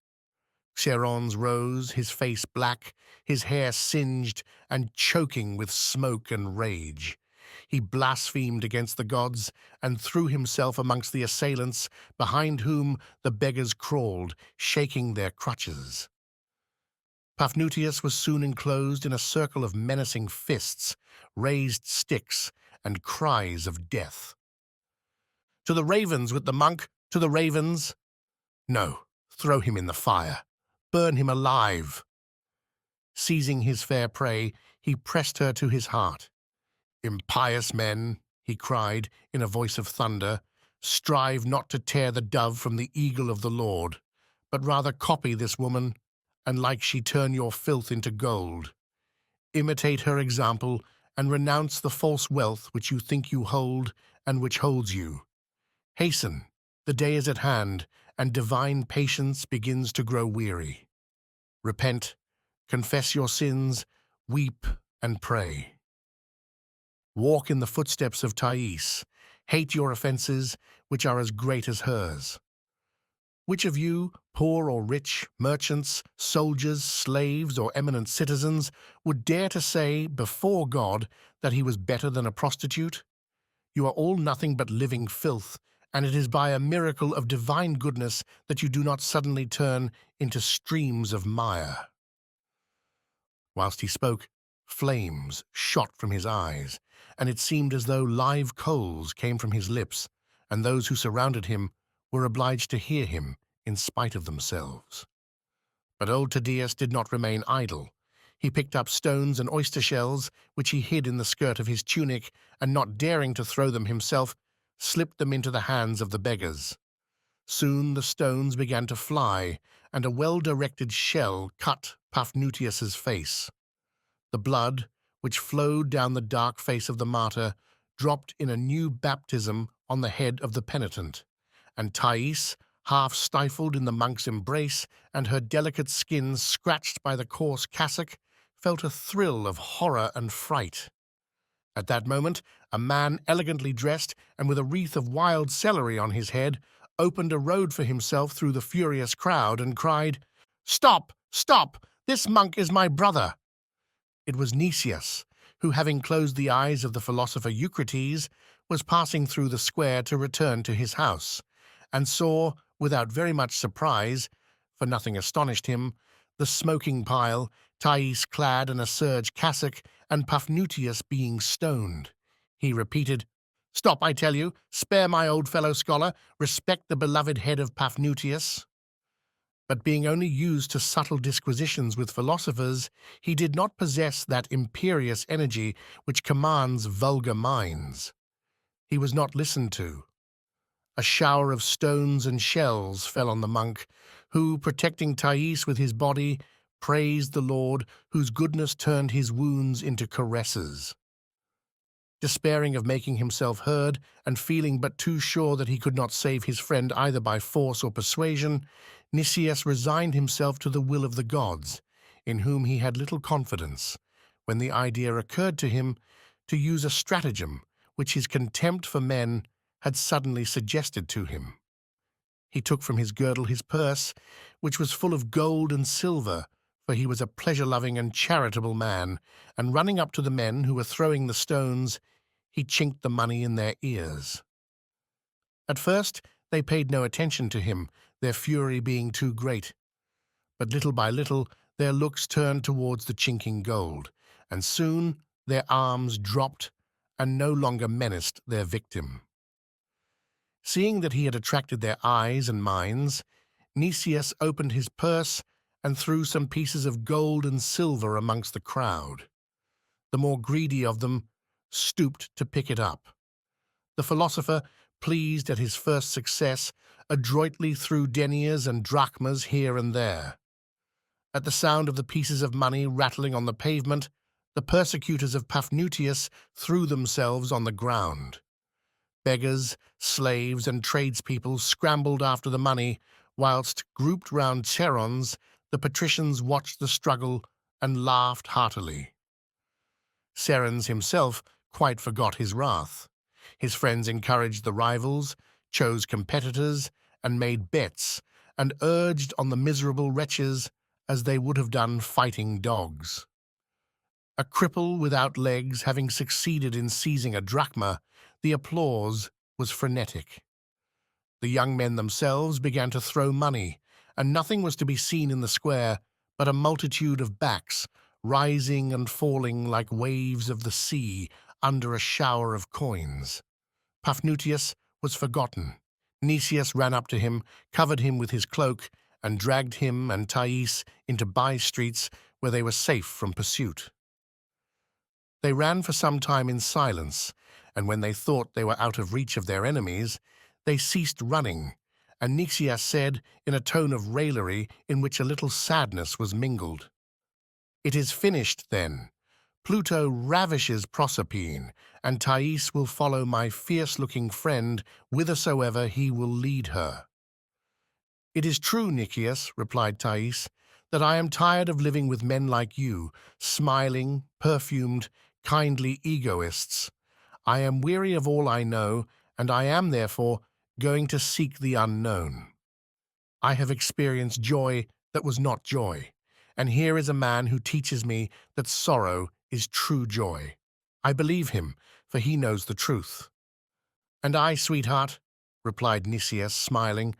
Cerons rose, his face black, his hair singed and choking with smoke and rage. He blasphemed against the gods and threw himself amongst the assailants, behind whom the beggars crawled, shaking their crutches. Paphnutius was soon enclosed in a circle of menacing fists, raised sticks, and cries of death. "To the ravens with the monk! To the ravens!" "No, throw him in the fire! Burn him alive!" Seizing his fair prey, he pressed her to his heart. "Impious men," he cried in a voice of thunder, "strive not to tear the dove from the eagle of the Lord, but rather copy this woman, and like she turn your filth into gold. Imitate her example, and renounce the false wealth which you think you hold and which holds you. Hasten, the day is at hand, and divine patience begins to grow weary. Repent, confess your sins, weep and pray. Walk in the footsteps of Thais. Hate your offenses, which are as great as hers. Which of you, poor or rich, merchants, soldiers, slaves, or eminent citizens, would dare to say before God that he was better than a prostitute? You are all nothing but living filth, and it is by a miracle of divine goodness that you do not suddenly turn into streams of mire. Whilst he spoke, flames shot from his eyes, and it seemed as though live coals came from his lips, and those who surrounded him were obliged to hear him in spite of themselves. But old Thaddeus did not remain idle. He picked up stones and oyster shells, which he hid in the skirt of his tunic, and not daring to throw them himself, slipped them into the hands of the beggars. Soon the stones began to fly, and a well-directed shell cut Paphnutius's face. The blood, which flowed down the dark face of the martyr, dropped in a new baptism on the head of the penitent, and Thais, half stifled in the monk's embrace and her delicate skin scratched by the coarse cassock, felt a thrill of horror and fright. At that moment, a man elegantly dressed and with a wreath of wild celery on his head opened a road for himself through the furious crowd and cried, "Stop! Stop! This monk is my brother!" It was Nicias, who, having closed the eyes of the philosopher Eucrates, was passing through the square to return to his house, and saw, without very much surprise, for nothing astonished him, the smoking pile, Thais clad in a serge cassock, and Paphnutius being stoned. He repeated, "Stop, I tell you! Spare my old fellow scholar! Respect the beloved head of Paphnutius!" But being only used to subtle disquisitions with philosophers, he did not possess that imperious energy which commands vulgar minds. He was not listened to. A shower of stones and shells fell on the monk, who, protecting Thais with his body, praised the Lord, whose goodness turned his wounds into caresses. Despairing of making himself heard, and feeling but too sure that he could not save his friend either by force or persuasion, Nicias resigned himself to the will of the gods, in whom he had little confidence, when the idea occurred to him to use a stratagem which his contempt for men had suddenly suggested to him. He took from his girdle his purse, which was full of gold and silver, for he was a pleasure-loving and charitable man, and running up to the men who were throwing the stones, he chinked the money in their ears. At first they paid no attention to him, their fury being too great. But little by little their looks turned towards the chinking gold, and soon their arms dropped and no longer menaced their victim. Seeing that he had attracted their eyes and minds, Nicias opened his purse and threw some pieces of gold and silver amongst the crowd. The more greedy of them stooped to pick it up. The philosopher, pleased at his first success, adroitly threw deniers and drachmas here and there. At the sound of the pieces of money rattling on the pavement, the persecutors of Paphnutius threw themselves on the ground. Beggars, slaves, and tradespeople scrambled after the money, whilst, grouped round Cherons, the patricians watched the struggle and laughed heartily. Cerens himself quite forgot his wrath. His friends encouraged the rivals, chose competitors, and made bets, and urged on the miserable wretches as they would have done fighting dogs. A cripple without legs having succeeded in seizing a drachma, the applause was frenetic. The young men themselves began to throw money, and nothing was to be seen in the square but a multitude of backs, rising and falling like waves of the sea under a shower of coins. Paphnutius was forgotten. Nicias ran up to him, covered him with his cloak, and dragged him and Thais into by-streets where they were safe from pursuit. They ran for some time in silence, and when they thought they were out of reach of their enemies, they ceased running, and Nicias said, in a tone of raillery in which a little sadness was mingled, "It is finished, then. Pluto ravishes Proserpine, and Thais will follow my fierce-looking friend whithersoever he will lead her." "It is true, Nicias," replied Thais, "that I am tired of living with men like you, smiling, perfumed, kindly egoists. I am weary of all I know, and I am, therefore, going to seek the unknown. I have experienced joy that was not joy, and here is a man who teaches me that sorrow is true joy. I believe him, for he knows the truth." "And I, sweetheart," replied Nicias, smiling,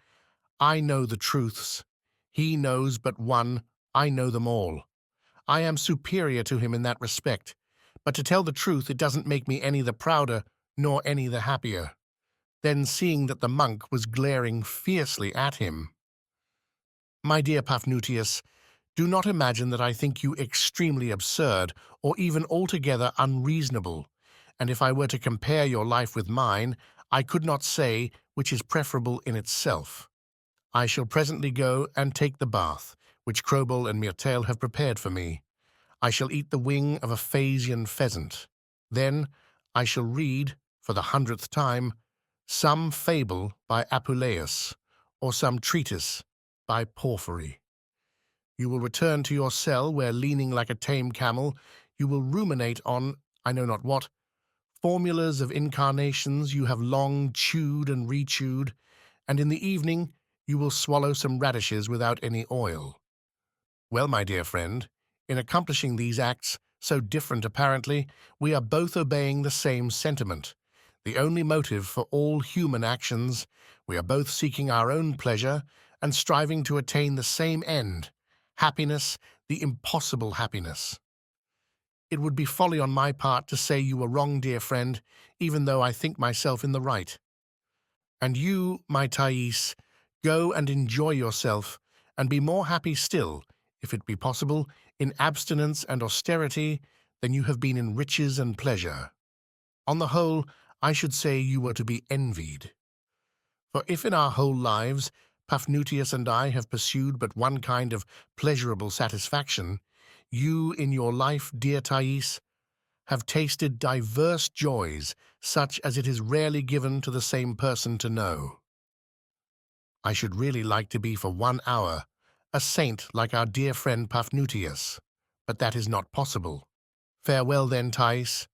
"I know the truths. He knows but one, I know them all. I am superior to him in that respect, but to tell the truth, it doesn't make me any the prouder, nor any the happier." Then, seeing that the monk was glaring fiercely at him, "My dear Paphnutius, do not imagine that I think you extremely absurd or even altogether unreasonable, and if I were to compare your life with mine, I could not say which is preferable in itself. I shall presently go and take the bath, which Crobel and Myrtale have prepared for me. I shall eat the wing of a Phasian pheasant. Then I shall read, for the 100th time, some fable by Apuleius, or some treatise by Porphyry. You will return to your cell where, leaning like a tame camel, you will ruminate on, I know not what, formulas of incarnations you have long chewed and rechewed, and in the evening you will swallow some radishes without any oil. Well, my dear friend, in accomplishing these acts, so different apparently, we are both obeying the same sentiment, the only motive for all human actions. We are both seeking our own pleasure and striving to attain the same end, happiness, the impossible happiness. It would be folly on my part to say you were wrong, dear friend, even though I think myself in the right. And you, my Thais, go and enjoy yourself, and be more happy still, if it be possible, in abstinence and austerity than you have been in riches and pleasure. On the whole, I should say you were to be envied. For if in our whole lives Paphnutius and I have pursued but one kind of pleasurable satisfaction, you in your life, dear Thais, have tasted diverse joys, such as it is rarely given to the same person to know. I should really like to be for 1 hour a saint like our dear friend Paphnutius, but that is not possible. Farewell then, Thais.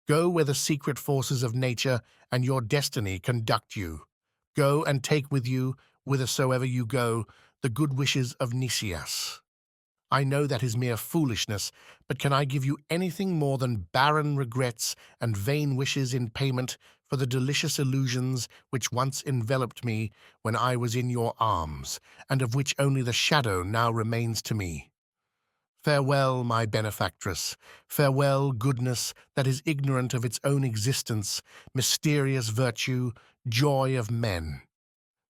Go where the secret forces of nature and your destiny conduct you. Go and take with you, whithersoever you go, the good wishes of Nicias. I know that is mere foolishness, but can I give you anything more than barren regrets and vain wishes in payment for the delicious illusions which once enveloped me when I was in your arms, and of which only the shadow now remains to me? Farewell, my benefactress. Farewell, goodness that is ignorant of its own existence, mysterious virtue, joy of men.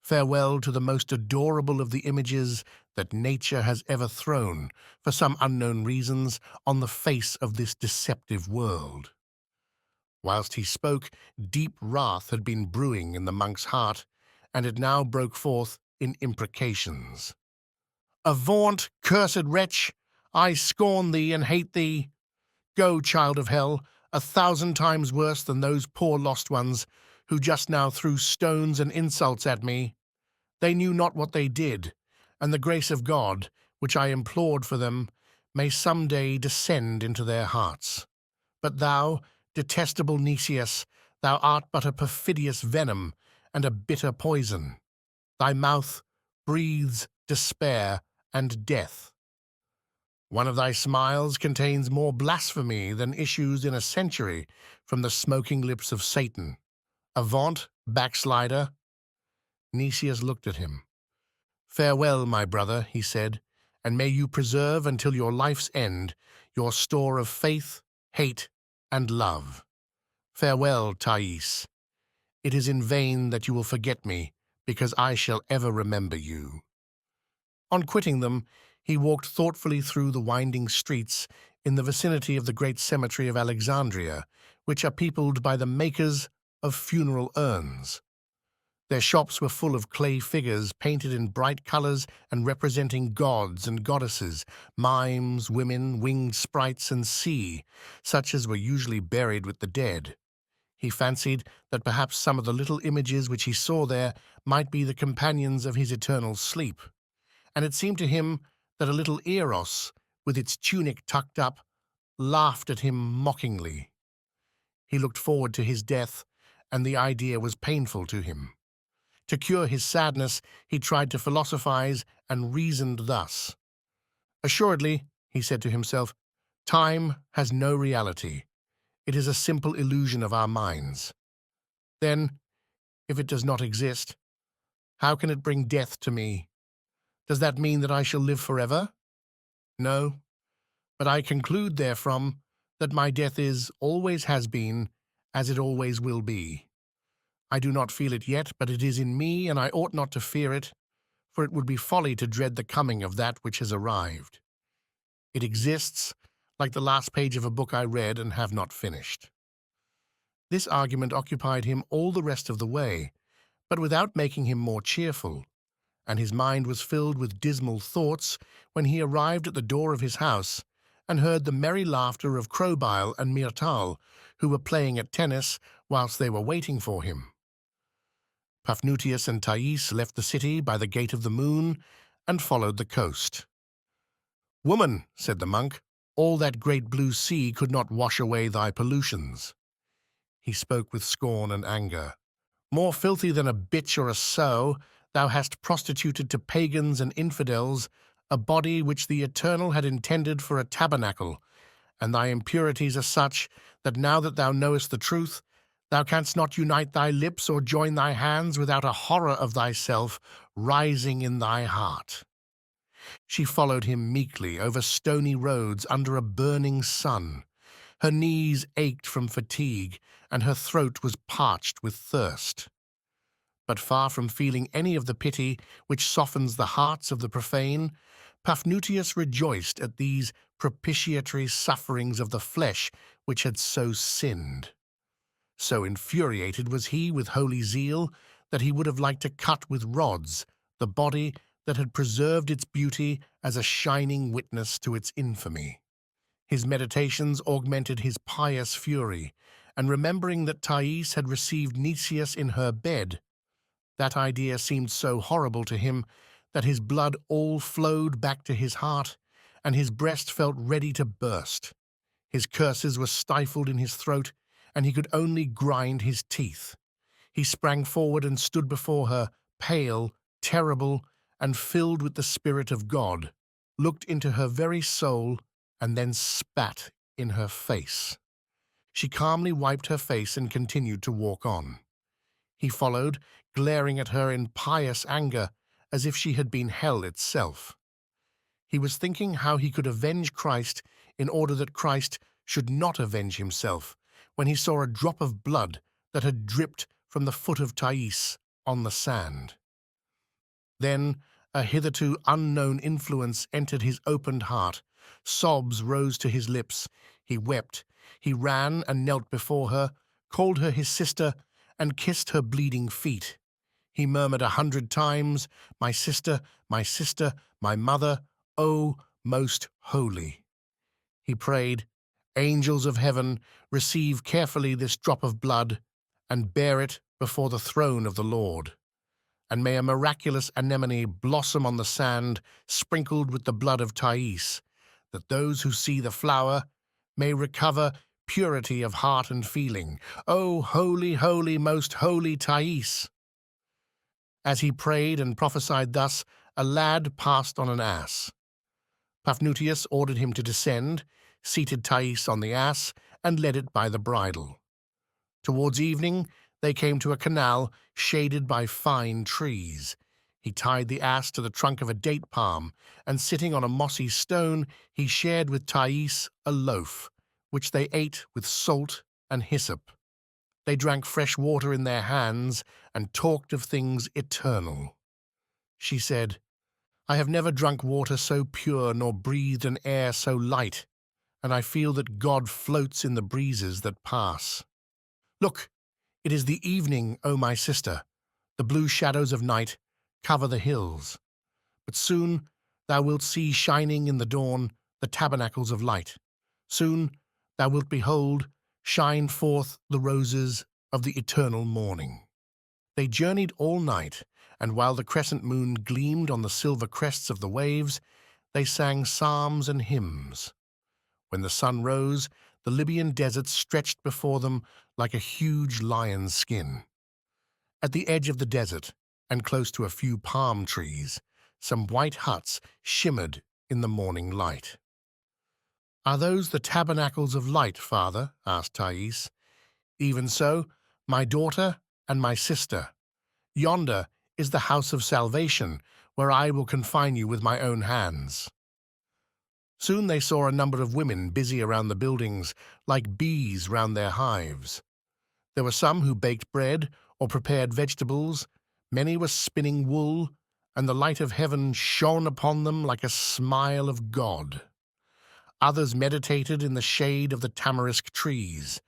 Farewell to the most adorable of the images that nature has ever thrown, for some unknown reasons, on the face of this deceptive world." Whilst he spoke, deep wrath had been brewing in the monk's heart, and it now broke forth in imprecations. "Avaunt, cursed wretch! I scorn thee and hate thee. Go, child of hell, 1,000 times worse than those poor lost ones who just now threw stones and insults at me. They knew not what they did, and the grace of God, which I implored for them, may some day descend into their hearts. But thou, detestable Nicias, thou art but a perfidious venom and a bitter poison. Thy mouth breathes despair and death. One of thy smiles contains more blasphemy than issues in a century from the smoking lips of Satan. Avaunt, backslider. Nicias looked at him. Farewell, my brother, he said, and may you preserve until your life's end your store of faith, hate, and love. Farewell, Thais. It is in vain that you will forget me, because I shall ever remember you. On quitting them, he walked thoughtfully through the winding streets in the vicinity of the great cemetery of Alexandria, which are peopled by the makers of funeral urns. Their shops were full of clay figures painted in bright colors and representing gods and goddesses, mimes, women, winged sprites, and sea, such as were usually buried with the dead. He fancied that perhaps some of the little images which he saw there might be the companions of his eternal sleep, and it seemed to him that a little Eros, with its tunic tucked up, laughed at him mockingly. He looked forward to his death, and the idea was painful to him. To cure his sadness, he tried to philosophize and reasoned thus. Assuredly, he said to himself, time has no reality. It is a simple illusion of our minds. Then, if it does not exist, how can it bring death to me? Does that mean that I shall live forever? No, but I conclude therefrom that my death is, always has been, as it always will be. I do not feel it yet, but it is in me, and I ought not to fear it, for it would be folly to dread the coming of that which has arrived. It exists, like the last page of a book I read and have not finished. This argument occupied him all the rest of the way, but without making him more cheerful, and his mind was filled with dismal thoughts when he arrived at the door of his house and heard the merry laughter of Crobyle and Myrrh, who were playing at tennis whilst they were waiting for him. Paphnutius and Thais left the city by the Gate of the Moon and followed the coast. "Woman," said the monk, "all that great blue sea could not wash away thy pollutions." He spoke with scorn and anger. "More filthy than a bitch or a sow, thou hast prostituted to pagans and infidels a body which the Eternal had intended for a tabernacle, and thy impurities are such that now that thou knowest the truth, thou canst not unite thy lips or join thy hands without a horror of thyself rising in thy heart." She followed him meekly over stony roads under a burning sun. Her knees ached from fatigue, and her throat was parched with thirst. But far from feeling any of the pity which softens the hearts of the profane, Paphnutius rejoiced at these propitiatory sufferings of the flesh which had so sinned. So infuriated was he with holy zeal that he would have liked to cut with rods the body that had preserved its beauty as a shining witness to its infamy. His meditations augmented his pious fury, and remembering that Thais had received Nicias in her bed, that idea seemed so horrible to him that his blood all flowed back to his heart, and his breast felt ready to burst. His curses were stifled in his throat, and he could only grind his teeth. He sprang forward and stood before her, pale, terrible, and filled with the Spirit of God, looked into her very soul, and then spat in her face. She calmly wiped her face and continued to walk on. He followed, glaring at her in pious anger, as if she had been hell itself. He was thinking how he could avenge Christ in order that Christ should not avenge himself, when he saw a drop of blood that had dripped from the foot of Thais on the sand. Then a hitherto unknown influence entered his opened heart. Sobs rose to his lips. He wept. He ran and knelt before her, called her his sister, and kissed her bleeding feet. He murmured 100 times, my sister, my mother, O most holy." He prayed, "Angels of heaven, receive carefully this drop of blood, and bear it before the throne of the Lord. And may a miraculous anemone blossom on the sand, sprinkled with the blood of Thais, that those who see the flower may recover purity of heart and feeling. O holy, holy, most holy Thais!" As he prayed and prophesied thus, a lad passed on an ass. Paphnutius ordered him to descend, seated Thais on the ass, and led it by the bridle. Towards evening, they came to a canal shaded by fine trees. He tied the ass to the trunk of a date palm, and sitting on a mossy stone, he shared with Thais a loaf, which they ate with salt and hyssop. They drank fresh water in their hands and talked of things eternal. She said, "I have never drunk water so pure nor breathed an air so light, and I feel that God floats in the breezes that pass. Look, it is the evening, O my sister. The blue shadows of night cover the hills. But soon thou wilt see shining in the dawn the tabernacles of light. Soon thou wilt behold shine forth the roses of the eternal morning." They journeyed all night, and while the crescent moon gleamed on the silver crests of the waves, they sang psalms and hymns. When the sun rose, the Libyan desert stretched before them like a huge lion's skin. At the edge of the desert, and close to a few palm trees, some white huts shimmered in the morning light. "Are those the tabernacles of light, father?" asked Thais. "Even so, my daughter and my sister. Yonder is the house of salvation, where I will confine you with my own hands." Soon they saw a number of women busy around the buildings, like bees round their hives. There were some who baked bread or prepared vegetables, many were spinning wool, and the light of heaven shone upon them like a smile of God. Others meditated in the shade of the tamarisk trees.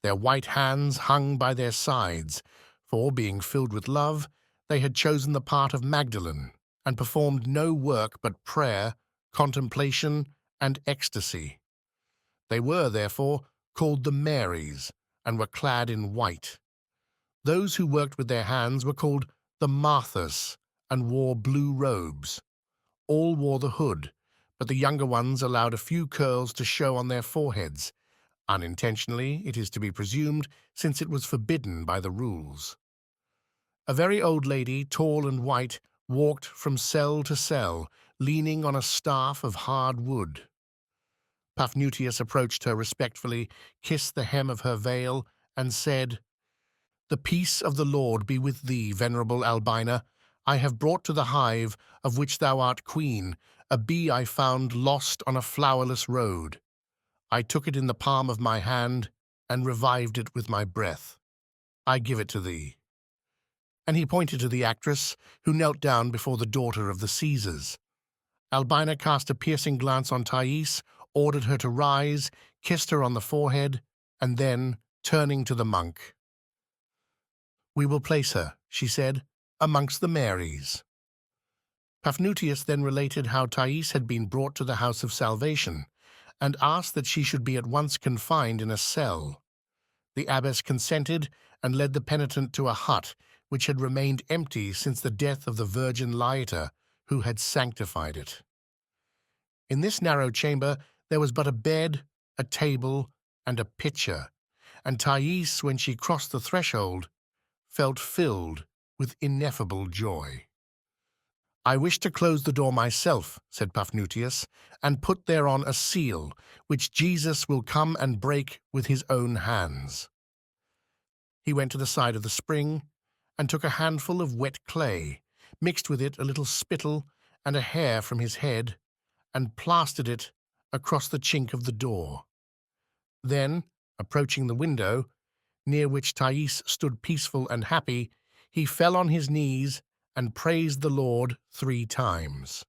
Their white hands hung by their sides, for, being filled with love, they had chosen the part of Magdalene, and performed no work but prayer, contemplation, and ecstasy. They were, therefore, called the Marys, and were clad in white. Those who worked with their hands were called the Marthas, and wore blue robes. All wore the hood, but the younger ones allowed a few curls to show on their foreheads, unintentionally, it is to be presumed, since it was forbidden by the rules. A very old lady, tall and white, walked from cell to cell, leaning on a staff of hard wood. Paphnutius approached her respectfully, kissed the hem of her veil, and said, "The peace of the Lord be with thee, venerable Albina. I have brought to the hive, of which thou art queen, a bee I found lost on a flowerless road. I took it in the palm of my hand, and revived it with my breath. I give it to thee." And he pointed to the actress, who knelt down before the daughter of the Caesars. Albina cast a piercing glance on Thais, ordered her to rise, kissed her on the forehead, and then, turning to the monk, "We will place her," she said, "amongst the Marys." Paphnutius then related how Thais had been brought to the house of salvation, and asked that she should be at once confined in a cell. The abbess consented, and led the penitent to a hut which had remained empty since the death of the Virgin Laeta, who had sanctified it. In this narrow chamber there was but a bed, a table, and a pitcher, and Thais, when she crossed the threshold, felt filled with ineffable joy. "I wish to close the door myself," said Paphnutius, "and put thereon a seal, which Jesus will come and break with his own hands." He went to the side of the spring, and took a handful of wet clay, mixed with it a little spittle and a hair from his head, and plastered it across the chink of the door. Then, approaching the window, near which Thais stood peaceful and happy, he fell on his knees and praised the Lord 3 times.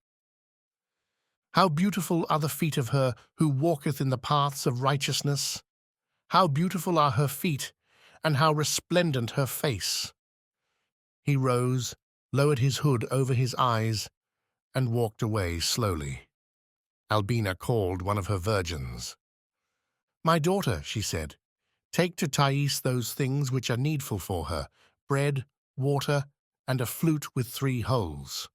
"How beautiful are the feet of her who walketh in the paths of righteousness! How beautiful are her feet, and how resplendent her face!" He rose, lowered his hood over his eyes, and walked away slowly. Albina called one of her virgins. "My daughter," she said, "take to Thais those things which are needful for her, bread, water, and a flute with 3 holes."